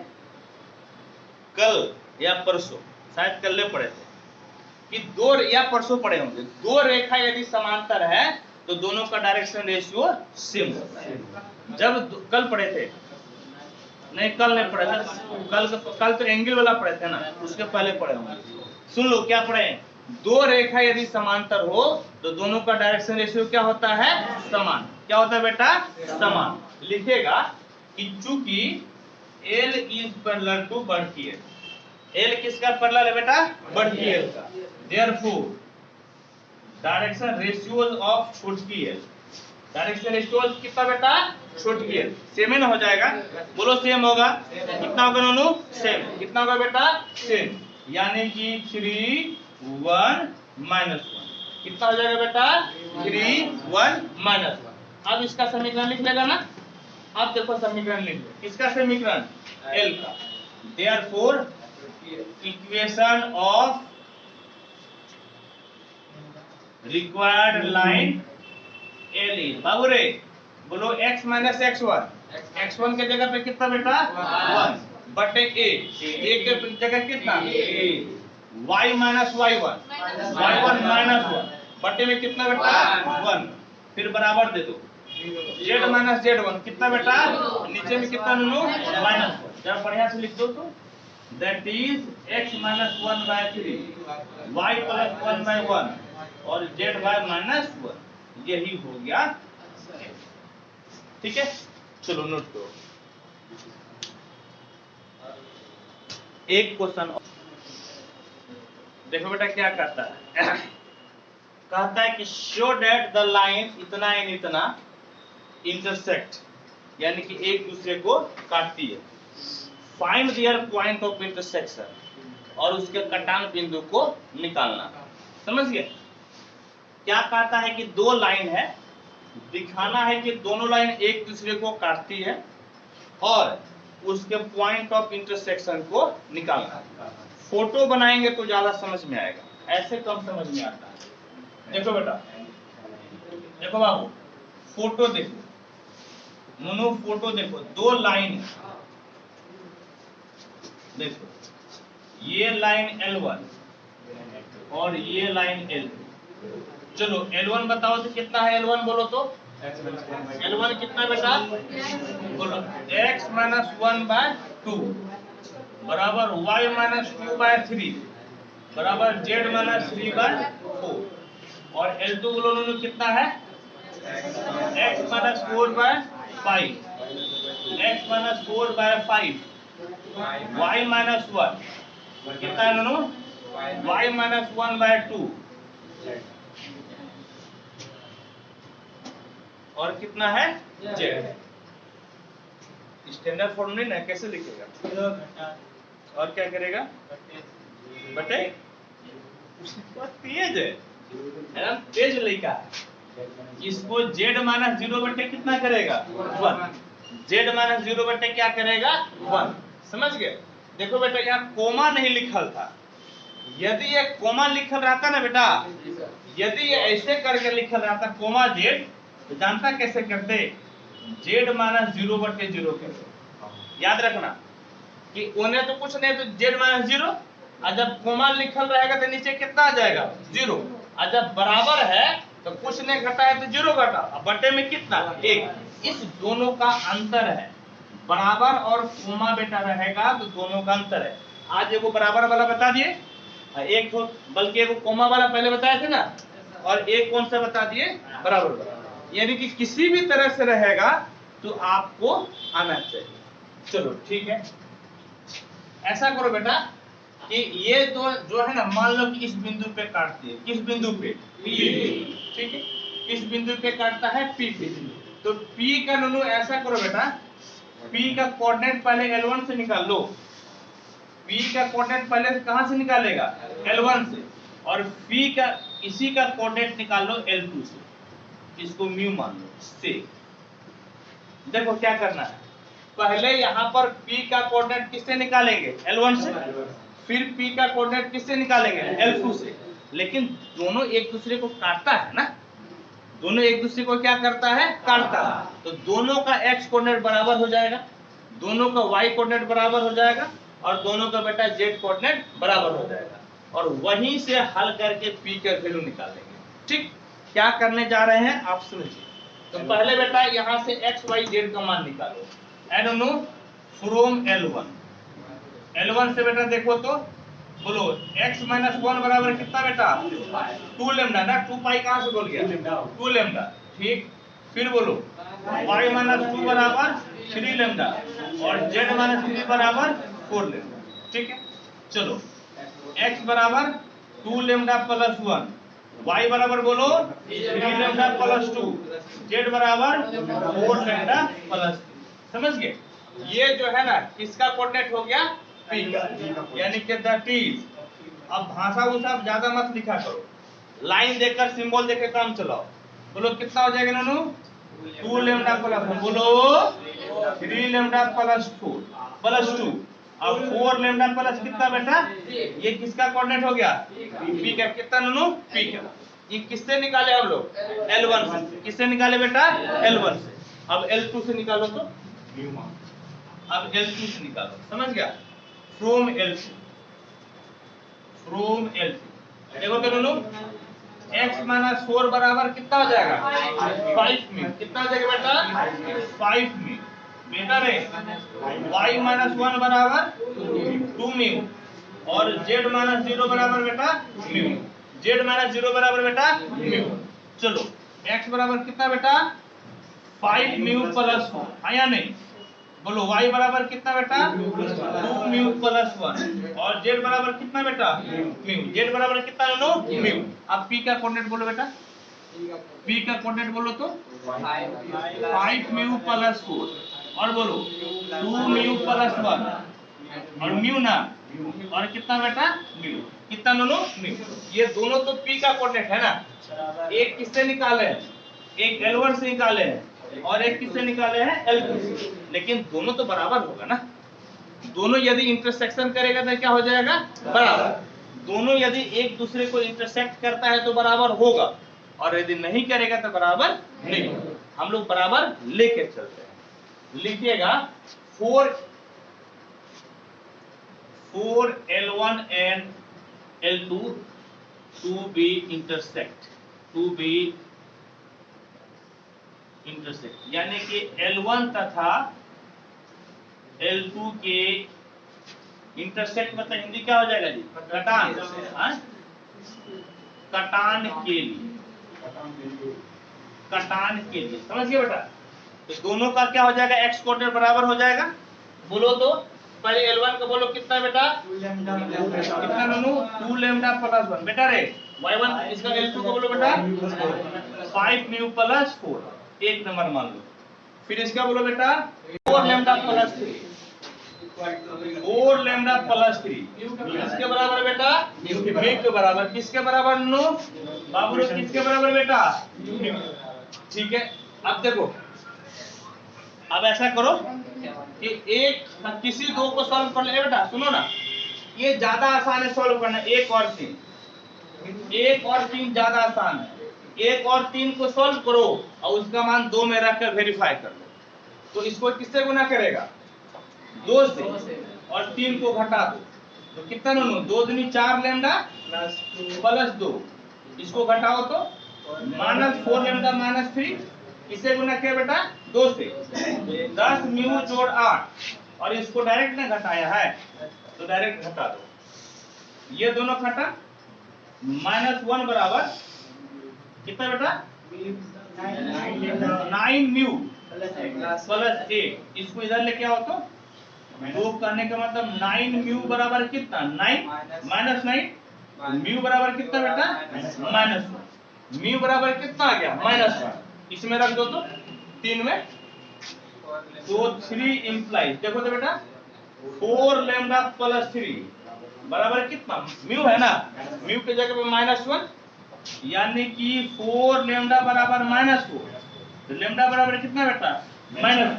कल या परसों, शायद कल पढ़े थे कि दो, या परसों पढ़े होंगे, दो रेखा यदि समांतर है तो दोनों का डायरेक्शन रेशियो सेम होता है। जब कल पढ़े थे, नहीं कल नहीं पढ़े थे, कल तो एंगल वाला पढ़े थे ना, उसके पहले पढ़े होंगे। सुन लो क्या पढ़े? दो रेखा यदि समांतर हो तो दोनों का डायरेक्शन रेशियो क्या होता है? समान। क्या होता है बेटा? समान। लिखेगा कि चूंकि L इज पैरेलल टू बड़की एल। L किसका पैरेलल है बेटा? बड़की एल का। Therefore, डायरेक्शन रेशियोज ऑफ छोटकी एल, डायरेक्शन रेशियोज कितना बेटा? छोटकी एल। सेम ही ना हो जाएगा? बोलो सेम होगा। कितना होगा नोनू? सेम। कितना होगा बेटा? सेम। यानी कि 3 1 -1। कितना हो जाएगा बेटा? 3 1 -1। अब इसका समीकरण लिख लेगा ना। अब देखो समीकरण लिख लो। किसका समीकरण? L का। Therefore equation of required line L is. बाबू रे बोलो x माइनस x1, x1 के जगह पे कितना बेटा 1 बटे a के जगह कितना y minus y1, y1 minus 1 बटे में कितना बेटा 1, फिर बराबर दे दो z माइनस z1 कितना बेटा नीचे में कितना नूनू माइनस 1। जब बढ़िया से लिख दो तो that is x minus 1 by 3 y plus 1 by 1 और z बाय माइनस 1, यही हो गया। ठीक है, चलो नोट करो। एक क्वेश्चन देखो बेटा क्या कहता है कहता है कि शो दैट द लाइन इतना इन इतना इंटरसेक्ट, यानी कि एक दूसरे को काटती है। Find their point of intersection, और उसके कटान बिंदु को निकालना। समझ गए? क्या कहता है कि दो लाइन है, दिखाना है कि दोनों लाइन एक दूसरे को काटती है और उसके पॉइंट ऑफ इंटरसेक्शन को निकालना। फोटो बनाएंगे तो ज्यादा समझ में आएगा, ऐसे कम समझ में आता है। देखो बेटा, देखो बाबू, फोटो देखो नूनू, फोटो देखो, दो लाइन देखो, ये लाइन L1 और ये लाइन L2। चलो L1 बताओ तो कितना है, L1 बोलो तो L1 कितना बेटा बोलो x माइनस 1 बाय 2 बराबर y माइनस 2 बाय 3 बराबर z माइनस 3 बाय 4, और L2 बोलो नूनू कितना है x minus 4 by 5, x minus 4 by 5 y minus 1 कितना है नूनू y माइनस 1 बाय 2 और कितना है z। स्टैंडर्ड फॉर्म नहीं ना, कैसे लिखेगा और क्या करेगा बटे, तेज है एकदम तेज लड़का है। इसको z माइनस 0 बटे कितना करेगा 1, z माइनस 0 बटे क्या करेगा 1। समझ गए? देखो बेटा यहाँ कोमा नहीं लिखल था, यदि ये कोमा लिखल रहता ना बेटा, यदि ये ऐसे करके लिखल रहता कोमा z, तो जानता कैसे करते, z माइनस 0 बटे 0 करते। याद रखना कि उन्हें तो कुछ नहीं तो z माइनस 0, और जब कोमा लिखल रहेगा तो नीचे कितना आ जाएगा 0, और जब बराबर है तो कुछ नहीं घटा है तो 0 घटा, और बटे में कितना 1। इस दोनों का अंतर है, बराबर और कोमा बेटा रहेगा तो दोनों का अंतर है। आज एगो बराबर वाला बता दिए, एक तो बल्कि एगो कोमा वाला पहले बताए थे ना, और एक कौन सा बता दिए बराबर वाला। यानी कि किसी भी तरह से रहेगा तो आपको आना चाहिए। चलो ठीक है, ऐसा करो बेटा कि ये दो जो है ना, मान लो कि इस बिंदु पे काटती है, किस बिंदु पे P, ठीक है, किस बिंदु पे काटता है P पे। तो P का नूनू ऐसा करो बेटा, P का कोऑर्डिनेट पहले L1 से निकाल लो, P का कोऑर्डिनेट पहले कहां से निकालेगा L1 से, और P का इसी का कोऑर्डिनेट निकाल लो L2 से, इसको म्यू मान लो से। देखो क्या करना है, पहले यहाँ पर P का कोऑर्डिनेट किससे निकालेंगे L1 से, फिर P का कोऑर्डिनेट किससे निकालेंगे L2 से। लेकिन दोनों एक दूसरे को काटता है ना, दोनों एक दूसरे को क्या करता है काटता है, तो दोनों का x कोऑर्डिनेट बराबर हो जाएगा, दोनों का y कोऑर्डिनेट बराबर हो जाएगा, और दोनों का बेटा z कोऑर्डिनेट बराबर हो जाएगा, और वहीं से हल करके P का वैल्यू निकालेंगे। ठीक, क्या करने जा रहे हैं आप समझिए। तो पहले बेटा यहाँ से x y z का मान निकालो, एंड नो फ्रॉम L1 से बेटा देखो तो बोलो x माइनस 1 बराबर कितना बेटा 2 लेमडा ना, 2 पाई कहां से बोल गया 2 लेमडा। ठीक, फिर बोलो y माइनस 2 बराबर 3 लेमडा और z माइनस 3 बराबर 4 लेमडा। ठीक है, चलो x बराबर 2 लेमडा प्लस 1, y बराबर बोलो 3 लेमडा प्लस 2, z बराबर 4 लेमडा प्लस 3। समझ गए? ये जो है ना किसका कोऑर्डिनेट हो गया P का, यानी कि दैट इज। अब भाषा वो सब ज्यादा मत लिखा करो, लाइन देखकर सिंबल देखकर काम चलाओ। बोलो कितना हो जाएगा ननू 2 लेमडा प्लस, बोलो 3 लेमडा प्लस 2 प्लस 2, अब 4 लेमडा प्लस कितना बेटा, ये किसका कोऑर्डिनेट हो गया, पी का। कितना नूनू, पी का। ये किससे निकाले हम लोग, L1 से। किससे निकाले बेटा, L1 से। अब L2 से निकालो तो, अब L2 से निकालो, समझ गया, फ्रॉम L2, फ्रॉम L2। देखो तो नूनू, x माइनस 4 बराबर कितना हो जाएगा, 5 म्यू। कितना हो जाएगा बेटा, 5 म्यू। बेटा रे, y माइनस 1 बराबर 2 म्यू, और z माइनस 0 बराबर बेटा म्यू। z माइनस 0 बराबर बेटा म्यू। चलो x बराबर कितना बेटा, 5 म्यू प्लस 1, है या नहीं, बोलो। y बराबर कितना बेटा, 2 म्यू प्लस 1, और z बराबर कितना बेटा, म्यू। z बराबर कितना लो, म्यू। अब p का कोऑर्डिनेट बोलो बेटा, p का कोऑर्डिनेट बोलो तो 5 म्यू प्लस 4, और बोलो 2 म्यू प्लस 1, और म्यू ना, और कितना बेटा, म्यू। कितना लो, म्यू। ये दोनों तो p का कोऑर्डिनेट है ना। एक किससे निकाले हैं, एक L1 से निकाले हैं, और एक किससे निकाले हैं, L2 से। लेकिन दोनों तो बराबर होगा ना, दोनों यदि इंटरसेक्शन करेगा तो क्या हो जाएगा, बराबर। दोनों यदि एक दूसरे को इंटरसेक्ट करता है तो बराबर होगा, और यदि नहीं करेगा तो बराबर नहीं होगा। हम लोग बराबर लेके चलते हैं। लिखिएगा 4 L1 and L2 to be intersect, यानी कि L1 तथा L2 के इंटरसेक्ट मतलब हिंदी क्या हो जाएगा जी, कटान। कटान के लिए, कटान के लिए, समझ गए बेटा। तो दोनों का क्या हो जाएगा, x कोऑर्डिनेट बराबर हो जाएगा। बोलो तो पहले L1 का बोलो कितना बेटा, कितना नूनू, 2 लेमडा प्लस 1। बेटा रे y1 इसका L2 का बोलो बेटा 5 म्यू प्लस 4, एक नंबर मान लो। फिर इसका बोलो बेटा 4 लेमडा प्लस 3, 4 लेमडा प्लस 3 किसके बराबर बेटा, म्यू के बराबर। किसके बराबर नो बाबू लोग, किसके बराबर बेटा, म्यू। ठीक है। अब देखो, अब ऐसा करो कि एक किसी दो को सॉल्व कर ले बेटा। सुनो ना, ये ज्यादा आसान है सॉल्व करना। 1 और 3, 1 और 3 ज्यादा आसान है। 1 और 3 को सॉल्व करो और उसका मान 2 में रखकर वेरीफाई कर लो। तो इसको किससे गुना करेगा, 2 से, और 3 को घटा दो तो कितना नो, 2 दूनी 4 लेमडा प्लस 2, इसको घटाओ तो माइनस 4 लेमडा माइनस 3, इसे गुना किया बेटा 2 से, 10 म्यू जोड़ 8, और इसको डायरेक्ट ने घटाया है तो डायरेक्ट घटा दो। ये दोनों घटा, -1 बराबर कितना बेटा, 9 म्यू प्लस 8। इसको इधर लेके आओ तो 2 करने का मतलब 9 म्यू बराबर कितना, 9 माइनस 9, म्यू बराबर कितना बेटा, -1। म्यू बराबर कितना आ गया, -1। इसमें रख दो तो 3 में, तो 3 इंप्लाइज। देखो तो बेटा 4 लेमडा प्लस 3 बराबर कितना, म्यू है ना, म्यू के जगह पे -1, यानी कि 4 लेमडा बराबर -4। तो लेमडा बराबर कितना बेटा, -1,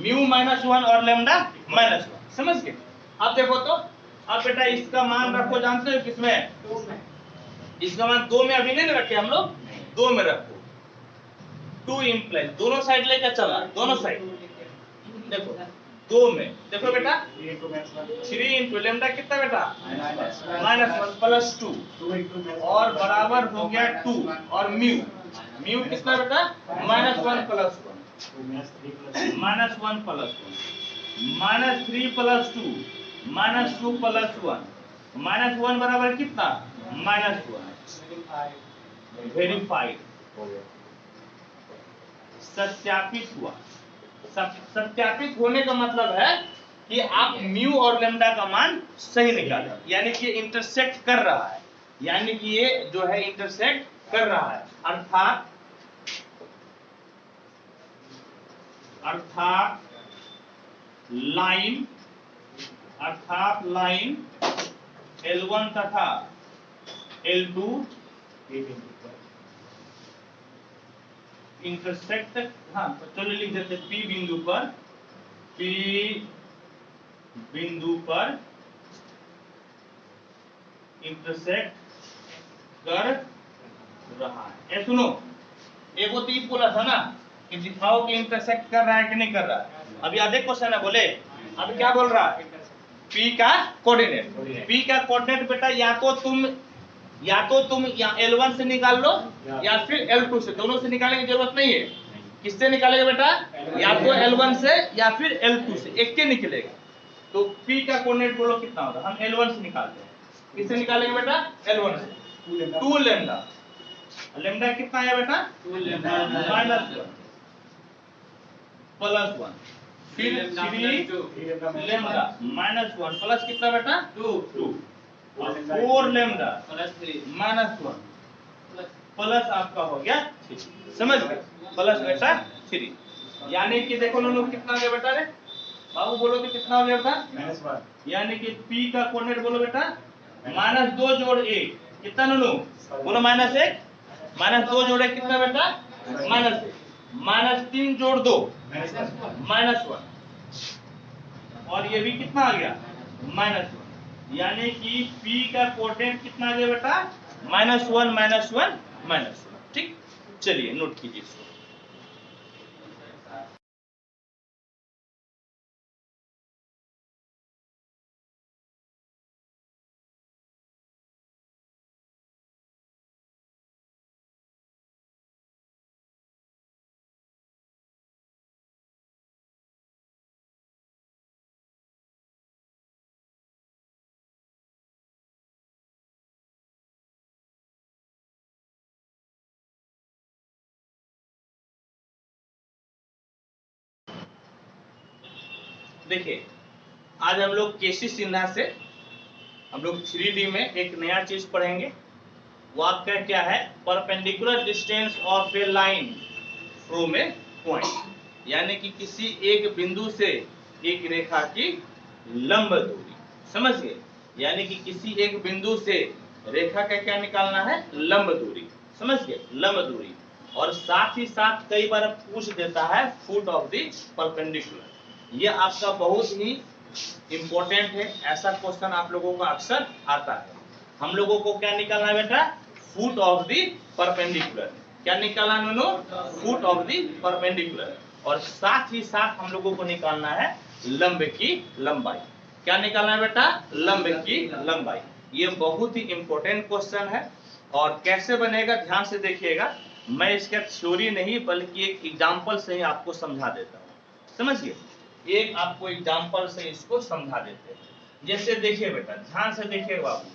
म्यू -1 और लेमडा -1। समझ गए। अब देखो तो, अब बेटा इसका मान रखो, जानते हो किसमें, इसका मान 2 में अभी नहीं रखे हम लोग, 2 में रखो। 2 इंप्लाइज, दोनों साइड लेकर चला, दोनों साइड देखो 2 में। देखो बेटा 3 इंटू लेमडा कितना बेटा, -1 प्लस 2, और बराबर हो गया 2, और म्यू, म्यू कितना बेटा, -1 प्लस 1, -1 प्लस 1, -3 प्लस 2, -2 प्लस 1, -1 बराबर कितना, -1। वेरीफाइड, सत्यापित हुआ। सत्यापित होने का मतलब है कि आप म्यू और लेमडा का मान सही निकाले, यानी कि इंटरसेक्ट कर रहा है, यानी कि ये जो है इंटरसेक्ट कर रहा है। अर्थात लाइन L1 तथा L2 इंटरसेक्ट, हाँ चलो लिख देते P बिंदु पर, P बिंदु पर इंटरसेक्ट कर रहा है। ये सुनो, एक वो तीन बोला था ना कि दिखाओ कि इंटरसेक्ट कर रहा है कि नहीं कर रहा है। अब याद है क्वेश्चन है, बोले अब क्या बोल रहा है, P का कोऑर्डिनेट, P का कोऑर्डिनेट बेटा या तो तुम या L1 से निकाल लो या फिर L2 से, दोनों से निकालने की जरूरत नहीं है। किससे निकालेगा बेटा, या तो L1 से या फिर L2 से, एक के निकलेगा। तो P का कोऑर्डिनेट बोलो कितना होगा, हम L1 से निकालते हैं। किससे निकालेंगे बेटा, L1 से। 2 लेमडा, लेमडा कितना है बेटा, -1 प्लस 1, फिर 3 लेमडा -1 प्लस कितना बेटा 2, 4 लेमडा -1 प्लस आपका हो गया 3, समझ गए, प्लस बेटा 3। यानी कि देखो नो कितना हो गया बेटा, रे बाबू बोलो कि कितना हो गया बेटा, -1, यानी कि P का कोऑर्डिनेट बोलो बेटा -2 जोड़ 1 कितना नो बोलो, -1 -2 जोड़ 1 कितना बेटा -1, -3 जोड़ 2 -1, और ये भी कितना आ गया -1, यानी कि P का कोऑर्डिनेट कितना आ गया बेटा -1 -1 -1। ठीक, चलिए नोट कीजिए इसको। देखिए आज हम लोग केसी सिन्हा से हम लोग 3D में एक नया चीज पढ़ेंगे। वो आपका क्या है, perpendicular distance of A line from A point, यानी कि किसी एक बिंदु से एक रेखा की लंब दूरी, समझ गए, यानी कि किसी एक बिंदु से रेखा का क्या निकालना है, लंब दूरी, समझ गए, लंब दूरी। और साथ ही साथ कई बार पूछ देता है फुट ऑफ द परपेंडिकुलर, ये आपका बहुत ही इंपॉर्टेंट है, ऐसा क्वेश्चन आप लोगों का अक्सर आता है। हम लोगों को क्या निकालना है बेटा, फुट ऑफ द परपेंडिकुलर, क्या निकालना है no, foot of the perpendicular, और साथ ही साथ हम लोगों को निकालना है लंब की लंबाई। क्या निकालना है बेटा, लंब की लंबाई। ये बहुत ही इंपॉर्टेंट क्वेश्चन है, और कैसे बनेगा ध्यान से देखिएगा, मैं इसका थ्योरी नहीं बल्कि एक एग्जाम्पल से ही आपको समझा देता हूँ, समझिए, एक आपको एग्जाम्पल से इसको समझा देते हैं। जैसे देखिए बेटा, ध्यान से देखिएगा बाबू,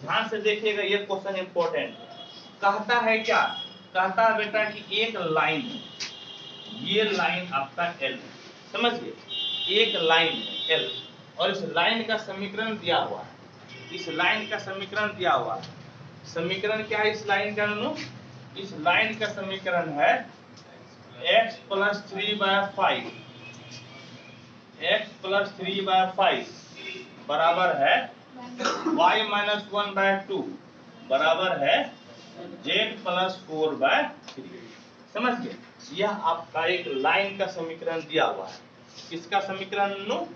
ध्यान से देखिएगा, ये क्वेश्चन इंपॉर्टेंट है। कहता है क्या, कहता है बेटा कि एक लाइन है, ये लाइन आपका L है, समझिए, एक लाइन है L, और इस लाइन का समीकरण दिया हुआ है, इस लाइन का समीकरण दिया हुआ है। समीकरण क्या है इस लाइन का नो, इस लाइन का समीकरण है x + 3/5, x + 3/5 बराबर है y - 1/2 बराबर है z + 4/3, समझ गए। यह आपका एक लाइन का समीकरण दिया हुआ है, किसका समीकरण नो,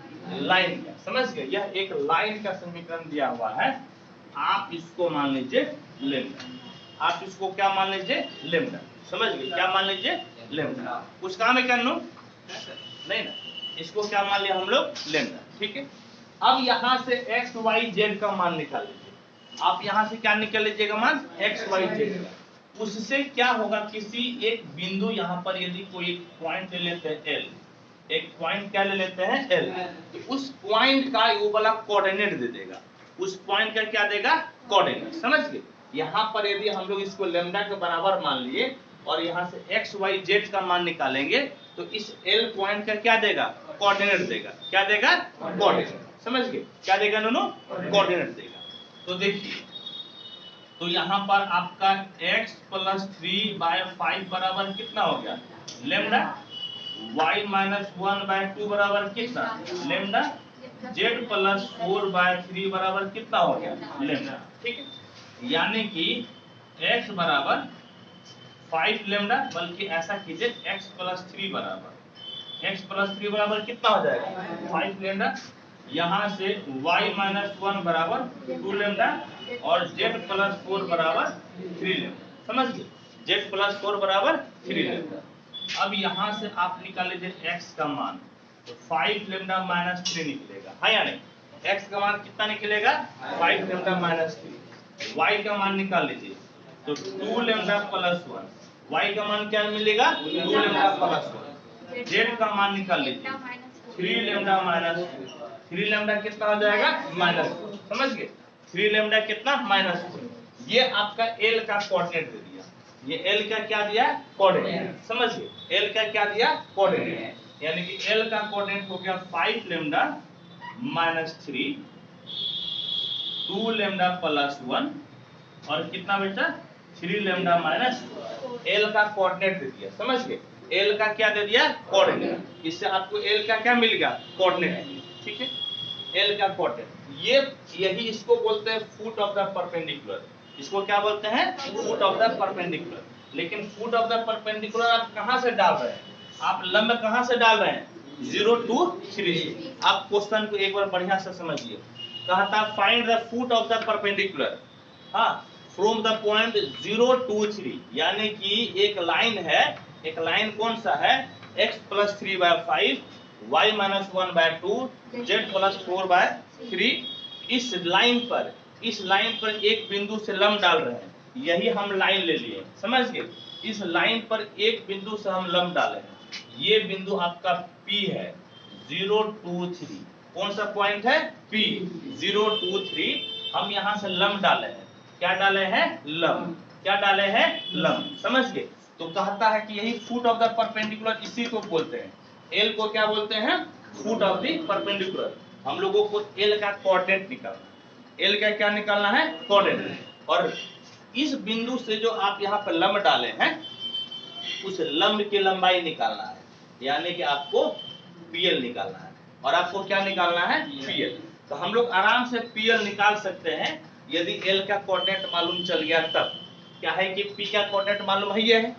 लाइन का, समझ गए, यह एक लाइन का समीकरण दिया हुआ है। आप इसको मान लीजिए लेमडा, आप इसको क्या मान लीजिए लेमडा, समझ गए, क्या मान लीजिए लेमडा। कुछ काम है क्या नो, नहीं ना, इसको क्या मान लिया हम लोग लेमडा, ठीक है। अब यहाँ से x y z का मान निकाल लीजिए, आप यहाँ से क्या निकाल लीजिएगा मान, x y z का। उससे क्या होगा, किसी एक बिंदु यहाँ पर यदि कोई पॉइंट ले लेते हैं L, एक पॉइंट क्या ले लेते हैं L, तो उस पॉइंट का वो वाला कोऑर्डिनेट दे देगा, उस पॉइंट का क्या देगा, कोऑर्डिनेट, समझ गए। यहाँ पर यदि हम लोग इसको लेमडा के बराबर मान लिए और यहाँ से x y z का मान निकालेंगे, तो इस L पॉइंट का क्या देगा, कोऑर्डिनेट देगा, क्या देगा, कोऑर्डिनेट, समझ गए, क्या देगा दोनों, कोऑर्डिनेट देगा। तो देखिए, तो यहाँ पर आपका x + 3/5 बराबर कितना हो गया लेमडा, y - 1/2 बराबर कितना लेमडा, z + 4/3 बराबर कितना हो गया लेमडा, ठीक है। यानी कि x बराबर 5 लेमडा, बल्कि ऐसा कीजिए x + 3 बराबर, x + 3 बराबर कितना हो जाएगा 5 लेमडा, यहाँ से y माइनस 1 बराबर 2 लेमडा और z प्लस 4 बराबर 3 लेमडा। समझ गए, z प्लस 4 बराबर 3 लेमडा। अब यहाँ से आप निकाल लीजिए x का मान, तो 5 लेमडा माइनस 3 निकलेगा, है या नहीं? x का मान कितना निकलेगा? 5 लेमडा माइनस 3। y का मान निकाल लीजिए, तो 2 लेमडा प्लस 1। y का मान क्या मिलेगा? 2 लेमडा प्लस 1। z का मान निकाल लीजिए, 3 लेमडा माइनस 2। 3 लेमडा कितना हो जाएगा? माइनस 2। समझ गए, 3 लेमडा कितना? माइनस 2। ये आपका l का कोऑर्डिनेट दे दिया। ये l का क्या दिया? कोऑर्डिनेट। समझ गए, l का क्या दिया? कोऑर्डिनेट। यानी कि l का कोऑर्डिनेट हो गया 5 लेमडा माइनस 3, 2 लेमडा प्लस 1 और कितना बेटा? 3 लेमडा माइनस 2। l का कोऑर्डिनेट दे दिया। समझ गए, l का क्या दे दिया? कोऑर्डिनेट। इससे आपको l का क्या मिल गया? कोऑर्डिनेट। ठीक है, l का कोऑर्डिनेट। यही इसको बोलते हैं फुट ऑफ द परपेंडिकुलर। इसको क्या बोलते हैं? Foot of the perpendicular. लेकिन फुट ऑफ द परपेंडिकुलर आप कहां से डाल रहे हैं? आप लंब कहां से डाल रहे हैं? 0 2 3। आप क्वेश्चन को एक बार बढ़िया से समझिए। कहता find the foot of the perpendicular, हाँ, फ्रॉम द पॉइंट 0 2 3। यानी कि एक लाइन है, एक लाइन कौन सा है? x plus 3 by 5, y minus 1 by 2, z plus 4 by 3। इस लाइन पर एक बिंदु से लंब डाल रहे हैं। यही हम लाइन ले लिए। समझ गए, इस लाइन पर एक बिंदु से हम लंब डाले हैं। ये बिंदु आपका P है, 0 2 3। कौन सा पॉइंट है? P, 0 2 3। हम यहाँ से लंब डाले हैं। क्या डाले हैं? लंब। क्या डाले हैं? लंब। समझ गए, तो कहता है कि यही फुट ऑफ द परपेंडिकुलर, इसी को बोलते हैं। L को क्या बोलते हैं? Foot of the perpendicular. हम लोगों को L का कोऑर्डिनेट निकालना है। L का क्या निकालना है? कोऑर्डिनेट। और इस बिंदु से जो आप यहाँ पर लंब डाले हैं, उस लंब की लंबाई निकालना है। यानी कि आपको PL निकालना है। और आपको क्या निकालना है? PL। तो हम लोग आराम से PL निकाल सकते हैं यदि L का कोऑर्डिनेट मालूम चल गया तब। क्या है कि P का कोऑर्डिनेट मालूम है, ये है।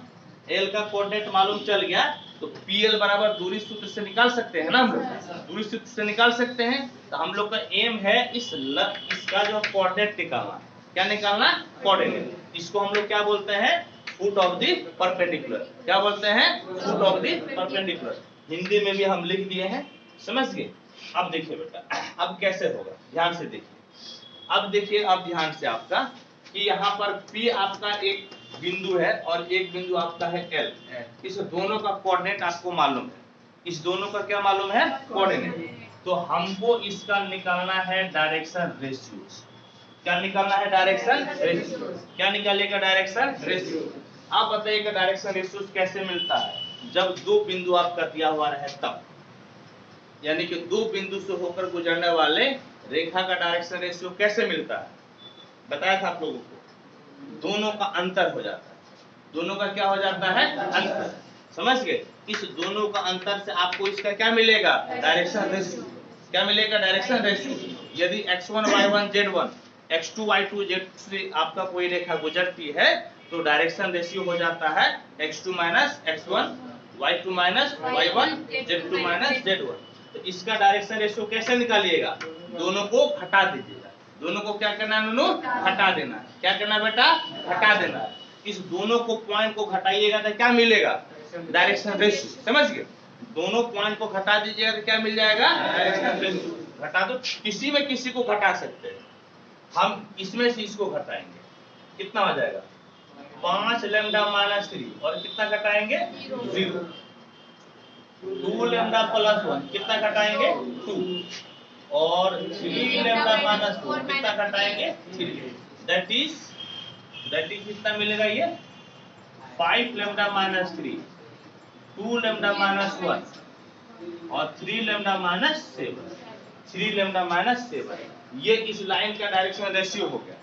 L का कोऑर्डिनेट मालूम चल गया तो PL बराबर दूरी सूत्र से निकाल सकते हैं ना, हम लोग दूरी सूत्र से निकाल सकते हैं। तो हम लोग का एम है इसका जो कोऑर्डिनेट निकालना। क्या निकालना? कोऑर्डिनेट। इसको हम लोग क्या बोलते हैं? Foot of the perpendicular. क्या बोलते हैं? Foot of the perpendicular. Hindi में भी हम लिख दिए हैं। समझ गए। अब देखिए बेटा, अब कैसे होगा, ध्यान से देखिए। अब देखिए, अब ध्यान से आपका कि यहाँ पर P आपका एक बिंदु है और एक बिंदु आपका है L। इस दोनों का कोऑर्डिनेट आपको मालूम है। इस दोनों का क्या मालूम है? कोऑर्डिनेट। तो हमको इसका निकालना है डायरेक्शन रेशियो। क्या निकालना है? Direction ratio. क्या निकालेगा? Direction ratio. आप बताइएगा डायरेक्शन रेशियो कैसे मिलता है? जब दो बिंदु आपका दिया हुआ रहे तब। यानी कि दो बिंदु से होकर गुजरने वाले रेखा का डायरेक्शन रेशियो कैसे मिलता है? बताया था आप लोगों को, दोनों का अंतर हो जाता है। दोनों का क्या हो जाता है? अंतर। समझ गए, इस दोनों का अंतर से आपको इसका क्या मिलेगा? Direction ratio. क्या मिलेगा? Direction ratio. यदि x1 y1 z1 x2 y2 z3 आपका कोई रेखा गुजरती है तो डायरेक्शन रेशियो हो जाता है x2 minus x1, y2 minus y1, z2 minus z1। तो इसका डायरेक्शन रेशियो कैसे निकालिएगा? दोनों को घटा दीजिएगा। दोनों को क्या करना है? हटा देना। क्या करना बेटा? हटा देना। इस दोनों को पॉइंट को घटाइएगा तो क्या मिलेगा? Direction ratio. समझ गए, दोनों पॉइंट को घटा दीजिएगा तो क्या मिल जाएगा? Direction ratio. घटा दो, किसी में किसी को घटा सकते हैं। हम इसमें से इसको घटाएंगे, कितना हो जाएगा? 5 लेमडा माइनस 3 और कितना घटाएंगे? 0। 2 लेमडा प्लस 1 कितना घटाएंगे? 2 और 3 लेमडा माइनस 4 कितना घटाएंगे? 3। दैट इज कितना मिलेगा? ये 5 लेमडा माइनस 3, 2 लेमडा माइनस 1 और 3 लेमडा माइनस 7। 3 lambda minus 7। ये इस लाइन का डायरेक्शन रेशियो हो गया।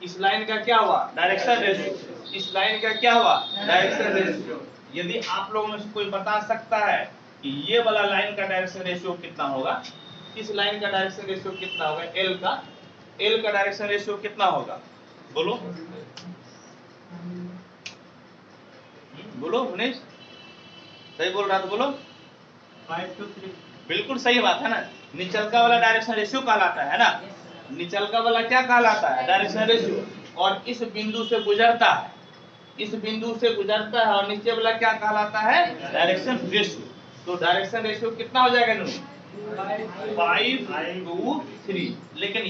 इस लाइन का क्या हुआ? Direction ratio. इस लाइन का क्या हुआ? Direction ratio. यदि आप लोगों में से कोई बता सकता है कि ये वाला लाइन का डायरेक्शन रेशियो कितना होगा, इस लाइन का डायरेक्शन रेशियो कितना होगा? L का डायरेक्शन रेशियो कितना होगा? बोलो बोलो, मनीष सही बोल रहा था, बोलो। 5:3। बिल्कुल सही बात है ना। निचलका वाला डायरेक्शन रेशियो कहलाता है ना। निचलका वाला क्या कहलाता है? Direction ratio. और इस बिंदु से गुजरता है, इस बिंदु से गुजरता है। और नीचे वाला क्या कहलाता है? Direction ratio. तो डायरेक्शन रेशियो कितना हो जाएगा? 5:3। लेकिन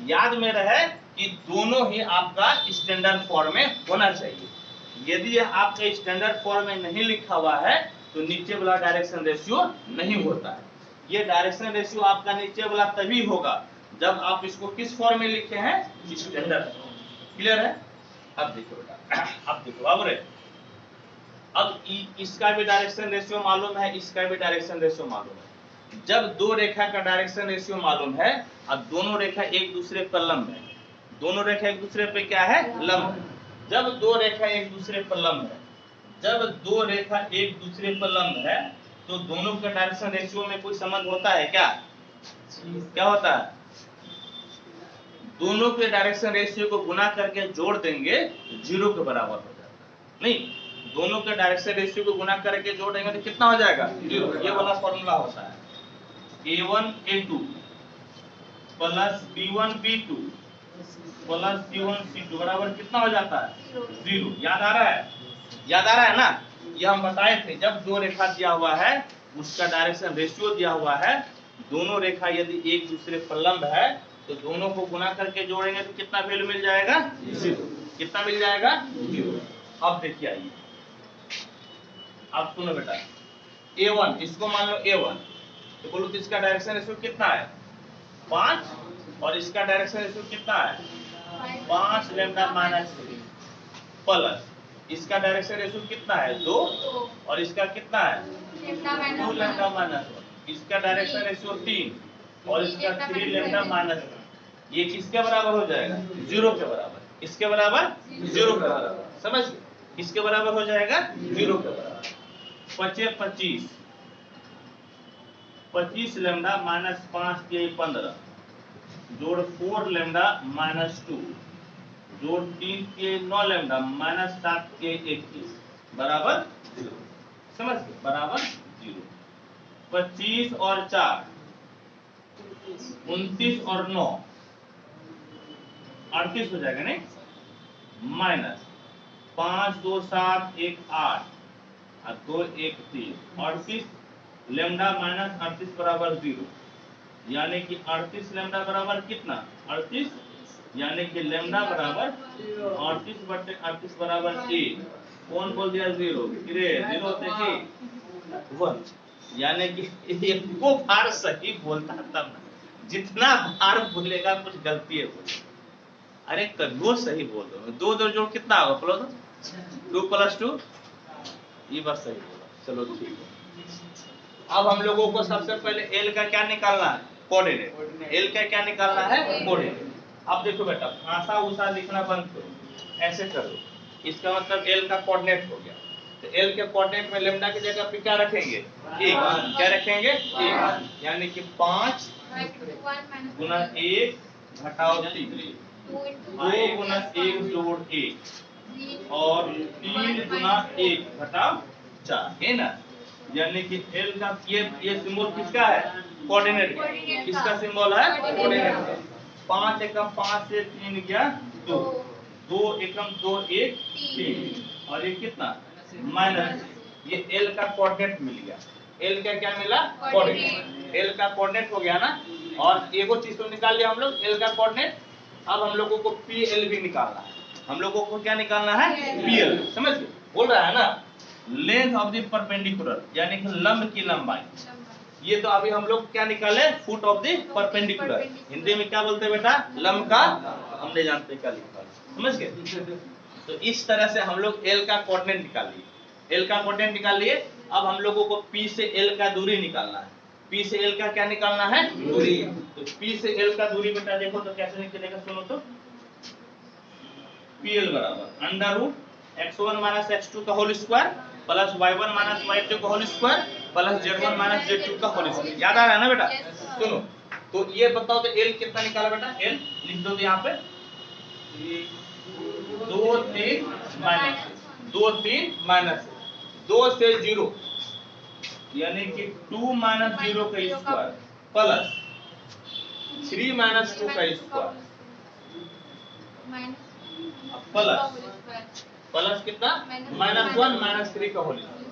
याद में रहे कि दोनों ही आपका स्टैंडर्ड फॉर्म में होना चाहिए। यदि आपका स्टैंडर्ड फॉर्म में नहीं लिखा हुआ है तो नीचे वाला डायरेक्शन रेशियो नहीं होता है। ये डायरेक्शन रेशियो आपका नीचे वाला तभी होगा जब आप इसको किस फॉर्म में लिखे हैं? स्टैंडर्ड। क्लियर है? अब देखो बेटा, अब देखो अब इसका भी डायरेक्शन रेशियो मालूम है, इसका भी डायरेक्शन रेशियो मालूम है। जब दो रेखा का डायरेक्शन रेशियो मालूम है, अब दोनों रेखा एक दूसरे पर लंब है, दोनों रेखा एक दूसरे पे क्या है? लंब है। जब दो रेखा एक दूसरे पर लंब है, जब दो रेखा एक दूसरे पर लंब है तो दोनों के डायरेक्शन रेशियो में कोई संबंध होता है क्या? क्या होता है? दोनों के डायरेक्शन रेशियो को गुना करके जोड़ देंगे तो 0 के बराबर हो जाता है। नहीं, दोनों के डायरेक्शन रेशियो को गुना करके जोड़ देंगे तो कितना हो जाएगा? 0। ये वाला फॉर्मूला होता है a1 a2 plus b1 b2 plus c1 c2 बराबर कितना हो जाता है? 0। याद आ रहा है? याद आ रहा है ना? ये हम बताए थे, जब दो रेखा दिया हुआ है उसका डायरेक्शन रेशियो दिया हुआ है, दोनों रेखा यदि एक दूसरे पर लंब है तो दोनों को गुना करके जोड़ेंगे तो कितना वैल्यू मिल जाएगा? 0। कितना मिल जाएगा? 0। अब देखिए, आइए अब सुनो बेटा, a1 इसको मान लो a1, तो बोलो तो इसका डायरेक्शन रेशियो कितना है? 5। और इसका डायरेक्शन रेशियो कितना है? 5 लैम्डा माइनस 3 प्लस इसका डायरेक्शन रेशियो कितना है? 2। और इसका कितना है? 2 लैम्डा माइनस 1। इसका डायरेक्शन रेशियो 3 और इसका 3 लैम्डा माइनस 1। ये किसके बराबर हो जाएगा? 0 के बराबर। इसके बराबर? 0 के बराबर। समझ गए? किसके बराबर हो जाएगा? 0 के बराबर। 25 25 लैम्डा माइनस 5 के 15 जोड़ 4 लैम्डा माइनस 2 जोड़ 3 के 9 लैम्डा माइनस 7 के 21 बराबर 0। समझ गए? बराबर 0। 25 और 4 29 और 9 38 हो जाएगा नहीं? माइनस 5 2 7 1 8 और 2 1 3 38 लैम्डा माइनस 38 बराबर 0। यानी कि 38 लैम्डा बराबर कितना? 38, यानी कि लैम्डा बराबर 38 बटे 38 बराबर 1। कौन बोल दिया 0? 0 होते 1। यानी कि एक बार सही बोलता तब ना, जितना बार बोलेगा कुछ गलती है बोले। अरे कभी सही बोल दो। 2 2 जोड़ कितना होगा? बोलो तो 2 + 2। ये बात सही बोला। चलो ठीक है। अब हम लोगों को सबसे पहले एल का क्या निकालना है? कोऑर्डिनेट। एल का क्या निकालना है? कोऑर्डिनेट। अब देखो बेटा, आशा उषा लिखना बंद करो, ऐसे करो। इसका मतलब एल का कोऑर्डिनेट हो गया। तो एल के कोऑर्डिनेट में लैम्डा की जगह पे क्या रखेंगे? 1। क्या रखेंगे? 1। यानी कि 5 गुना 1 घटाओ 3, 2 गुना 1 जोड़ 1 और 3 गुना 1 घटाओ 4 है ना? यानी कि एल का ये सिंबल किसका है? कोऑर्डिनेट का। किसका सिंबल है? कोऑर्डिनेट का। 5 एकम 5 से 3 गया 2, 2 एकम 2 1 3 और ये कितना? माइनस। ये एल का कोऑर्डिनेट मिल गया। एल का क्या मिला? कोऑर्डिनेट। एल का कोऑर्डिनेट हो गया ना। और एगो चीज तो निकाल लिया हम लोग, एल का कोऑर्डिनेट। अब हम लोगों को पी एल भी निकालना है। हम लोगों को क्या निकालना है? P L. समझ गए? बोल रहा है ना, लेंथ ऑफ द परपेंडिकुलर, यानी कि लंब की लंबाई। ये तो अभी हम लोग क्या निकाले? Foot of the perpendicular. Hindi में क्या बोलते हैं बेटा? लंब का। हम नहीं जानते क्या लिखा। समझ गए? तो इस तरह से हम लोग एल का कोऑर्डिनेट निकाल लिए। एल का कोऑर्डिनेट निकाल लिए। अब हम लोगों को पी से एल का दूरी निकालना है। पी से एल का क्या निकालना है? दूरी। तो पी से एल का दूरी बेटा देखो तो कैसे निकलेगा, सुनो तो। पी एल बराबर √x1 - x2 का whole square plus y1 - y2 का whole square plus z1 - z2 का होल स्क्वायर। याद आ रहा है ना बेटा? सुनो तो ये बताओ तो एल कितना निकाला बेटा? एल लिख दो तो यहाँ पे 2 3 माइनस 2 3 माइनस 2 से 0 यानी कि 2 माइनस 0 का स्क्वायर प्लस 3 माइनस 2 का स्क्वायर प्लस प्लस कितना माइनस 1 माइनस 3 का होल स्क्वायर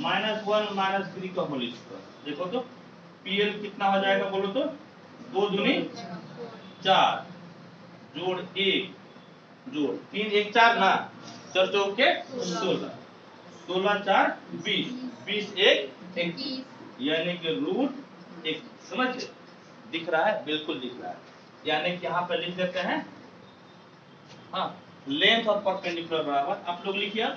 माइनस 1 माइनस 3 का होल स्क्वायर। देखो तो पीएल कितना हो जाएगा बोलो तो 2 दूनी 4 जोड़ 1 जोड़ 3 1 4 ना 4 चौके 16 16 4 20 20 1 21 यानी कि रूट 1 समझ गए? दिख रहा है बिल्कुल दिख रहा है। यानी कि यहाँ पे लिख देते हैं हाँ लेंथ ऑफ परपेंडिकुलर बराबर आप लोग लिखिए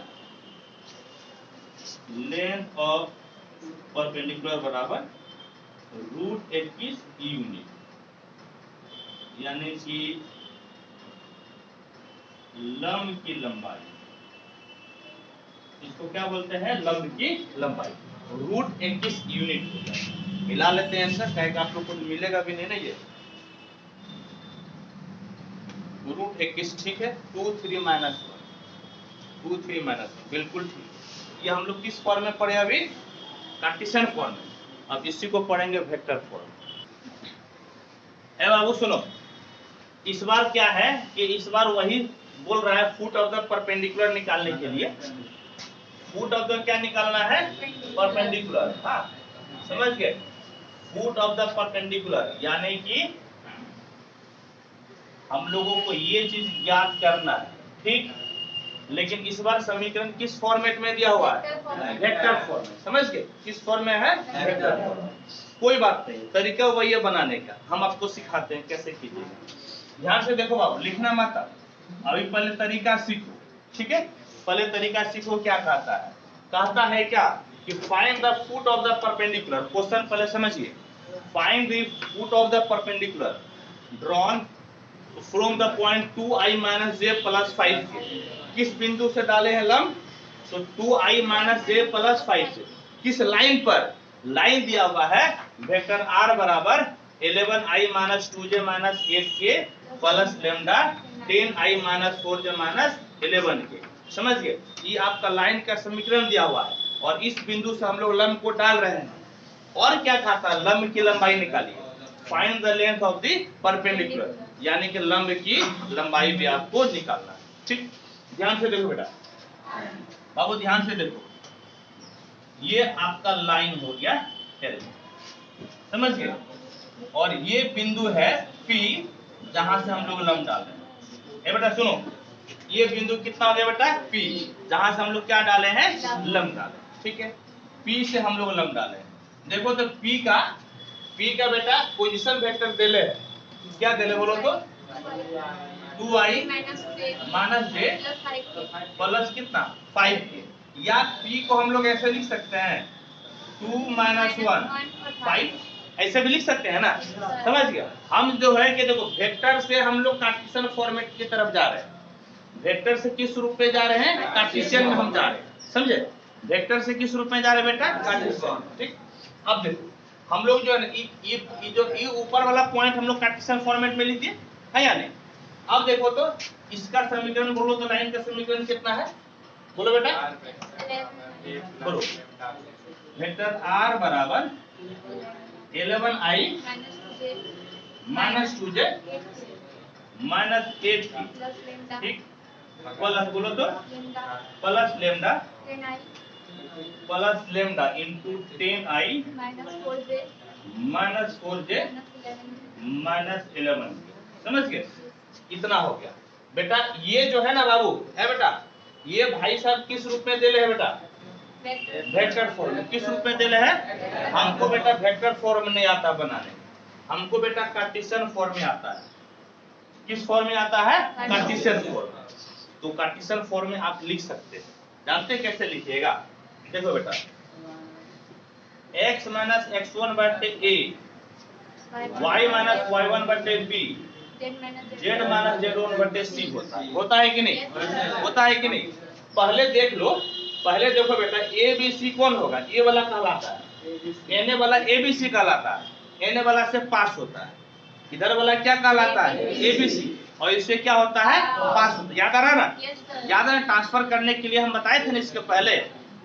लेंथ ऑफ परपेंडिकुलर बराबर रूट 21 यूनिट यानी कि लंब की लंबाई इसको क्या बोलते हैं लंब की लंबाई रूट 21 यूनिट हो जाए। मिला लेते हैं आंसर कहेगा आप लोग को मिलेगा भी नहीं ना ये रूट 21 ठीक है 2 3 माइनस 1 2 3 माइनस 1 बिल्कुल ठीक है। ये हम लोग किस फॉर्म में पढ़े अभी कार्टेशियन फॉर्म में। अब इसी को पढ़ेंगे वेक्टर फॉर्म। ए बाबू सुनो इस बार क्या है कि इस बार वही बोल रहा है फुट ऑफ द परपेंडिकुलर निकालने के लिए फुट ऑफ द क्या निकालना है परपेंडिकुलर। हाँ समझ गए फुट ऑफ द परपेंडिकुलर यानी कि हम लोगों को ये चीज ज्ञात करना है ठीक। लेकिन इस बार समीकरण किस फॉर्मेट में दिया हुआ है वेक्टर फॉर्म में। समझ गए किस फॉर्म में है वेक्टर फॉर्म। कोई बात नहीं तरीका वही है बनाने का हम आपको सिखाते हैं कैसे कीजिएगा। ध्यान से देखो बाबू लिखना मत अभी पहले तरीका सीखो ठीक है। पहले तरीका सीखो क्या कहता है क्या कि find the foot of the perpendicular. Question पहले समझिए find the foot of the perpendicular drawn from the point 2i minus j plus 5 किस बिंदु से डाले हैं लंब तो 2i माइनस j प्लस 5 से किस लाइन पर लाइन दिया हुआ है वेक्टर r बराबर 11i minus 2j minus 8k plus lambda 10i minus 4j minus 11 के। समझ गए ये आपका लाइन का समीकरण दिया हुआ है और इस बिंदु से हम लोग लंब को डाल रहे हैं। और क्या कहता है लंब की लंबाई निकालिए find the length of the perpendicular यानी कि लंब की लंबाई भी आपको निकालना है ठीक। ध्यान से देखो बेटा बाबू ध्यान से देखो ये आपका लाइन हो गया L समझ गए और ये बिंदु है P जहां से हम लोग लंब डाल रहे हैं। बेटा सुनो ये बिंदु कितना हो गया बेटा P जहां से हम लोग क्या डाले हैं लंब डाले ठीक है। P से हम लोग लंब डाले देखो तो P का बेटा पोजीशन वेक्टर देले है क्या देले बोलो तो 2i माइनस j प्लस कितना 5k या P को हम लोग ऐसे लिख सकते हैं 2 माइनस 1 5 ऐसे भी लिख सकते हैं ना। समझ गया हम जो है कि देखो वेक्टर से हम लोग कार्टेशियन फॉर्मेट की तरफ जा रहे हैं। वेक्टर से किस रूप में जा रहे हैं कार्टेशियन में हम जा रहे हैं समझे। वेक्टर से किस रूप में जा रहे हैं बेटा कार्टेशियन ठीक। अब देखो हम लोग जो है ना ये ऊपर वाला पॉइंट हम लोग कार्टेशियन फॉर्मेट में लिख दिए है या नहीं। अब देखो तो इसका समीकरण बोलो तो लाइन का समीकरण कितना है बोलो बेटा बोलो वेक्टर r बराबर 11i माइनस 2j माइनस 8 ठीक प्लस बोलो तो plus lambda into 10i minus 4j minus 11। समझ गए इतना हो गया बेटा। ये जो है ना बाबू है बेटा ये भाई साहब किस रूप में देले है बेटा वेक्टर फॉर्म किस रूप में देले है। हमको बेटा वेक्टर फॉर्म नहीं आता बनाने हमको बेटा कार्टेशियन फॉर्म में आता है। किस फॉर्म में आता है कार्टेशियन फॉर्म। तो कार्टेशियन फॉर्म में आप लिख सकते हैं जानते हैं कैसे लिखिएगा देखो बेटा x माइनस x1 बटे a y माइनस y1 बटे b z माइनस z1 बटे c होता है कि नहीं होता है कि नहीं। पहले देख लो पहले देखो बेटा a b c कौन होगा ये वाला कहलाता है n वाला a b c कहलाता है n वाला से पास होता है इधर वाला क्या कहलाता है a b c और इससे क्या होता है पास होता है। याद आ रहा ना याद है ट्रांसफर करने के लिए हम बताए थे ना इसके पहले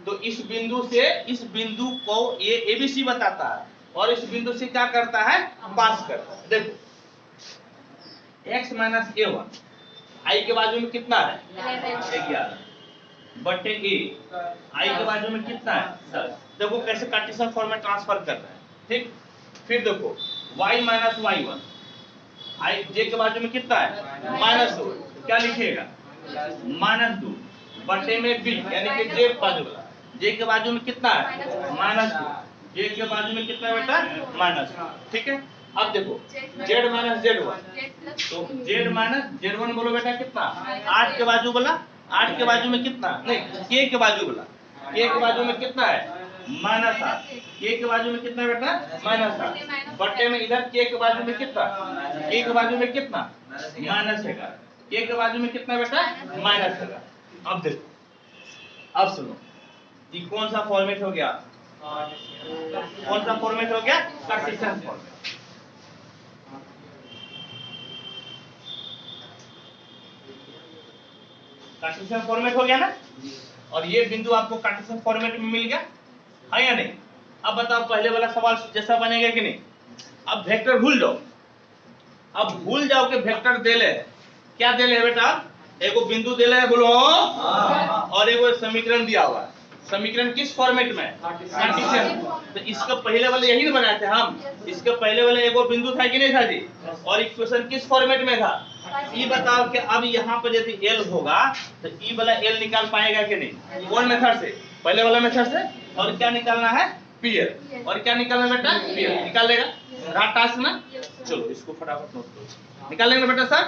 तो इस बिंदु से इस बिंदु को ये एबीसी बताता है और इस बिंदु से क्या करता है, पास करता है। देखो x माइनस a1 आई के बाजू में कितना है 11 बटे a, आई के बाजू में कितना है 10। देखो कैसे कार्टेशियन फॉर्म में ट्रांसफर कर रहा है, ठीक। फिर देखो y माइनस y1 आई j के बाजू में कितना है -2, क्या लिखिएगा -2 बटे में b यानी कि j बाजू वाला, j के बाजू में कितना है -2, j के बाजू में कितना है बेटा -2, ठीक है। अब देखो z माइनस z1 तो z माइनस z1 बोलो बेटा कितना 8 के बाजू वाला, 8 के बाजू में कितना नहीं k के बाजू वाला, k के बाजू में कितना है -8, k के बाजू में कितना बेटा -8 बटे में इधर k के बाजू में कितना, k के बाजू में कितना -11, k के बाजू में कितना बेटा -11। अब देखो, अब सुनो, ये कौन सा फॉर्मेट हो गया, कौन सा फॉर्मेट हो गया कार्टेशियन फॉर्मेट। कार्टेशियन फॉर्मेट हो गया ना, और ये बिंदु आपको कार्टेशियन फॉर्मेट में मिल गया है या नहीं। अब बताओ पहले वाला सवाल जैसा बनेगा कि नहीं। अब वेक्टर भूल जाओ, अब भूल जाओ कि वेक्टर देले है, क्या देले है बेटा, एगो बिंदु देले है बोलो, और एगो समीकरण दिया हुआ है। समीकरण किस फॉर्मेट में, कार्टेशियन। तो इसका पहले वाले यही ना बनाए थे हम, इसके पहले वाले एगो बिंदु था कि नहीं था जी, और इक्वेशन किस फॉर्मेट में था। ये बताओ कि अब यहाँ पर यदि L होगा तो ई वाला L निकाल पाएगा कि नहीं, कौन मेथड से, पहले वाला मेथड से। और क्या निकालना है पीयर, और क्या निकालना बेटा पीयर, निकाल लेगा रहा टास्क ना। चलो इसको फटाफट नोट करो, निकाल लेंगे बेटा सर।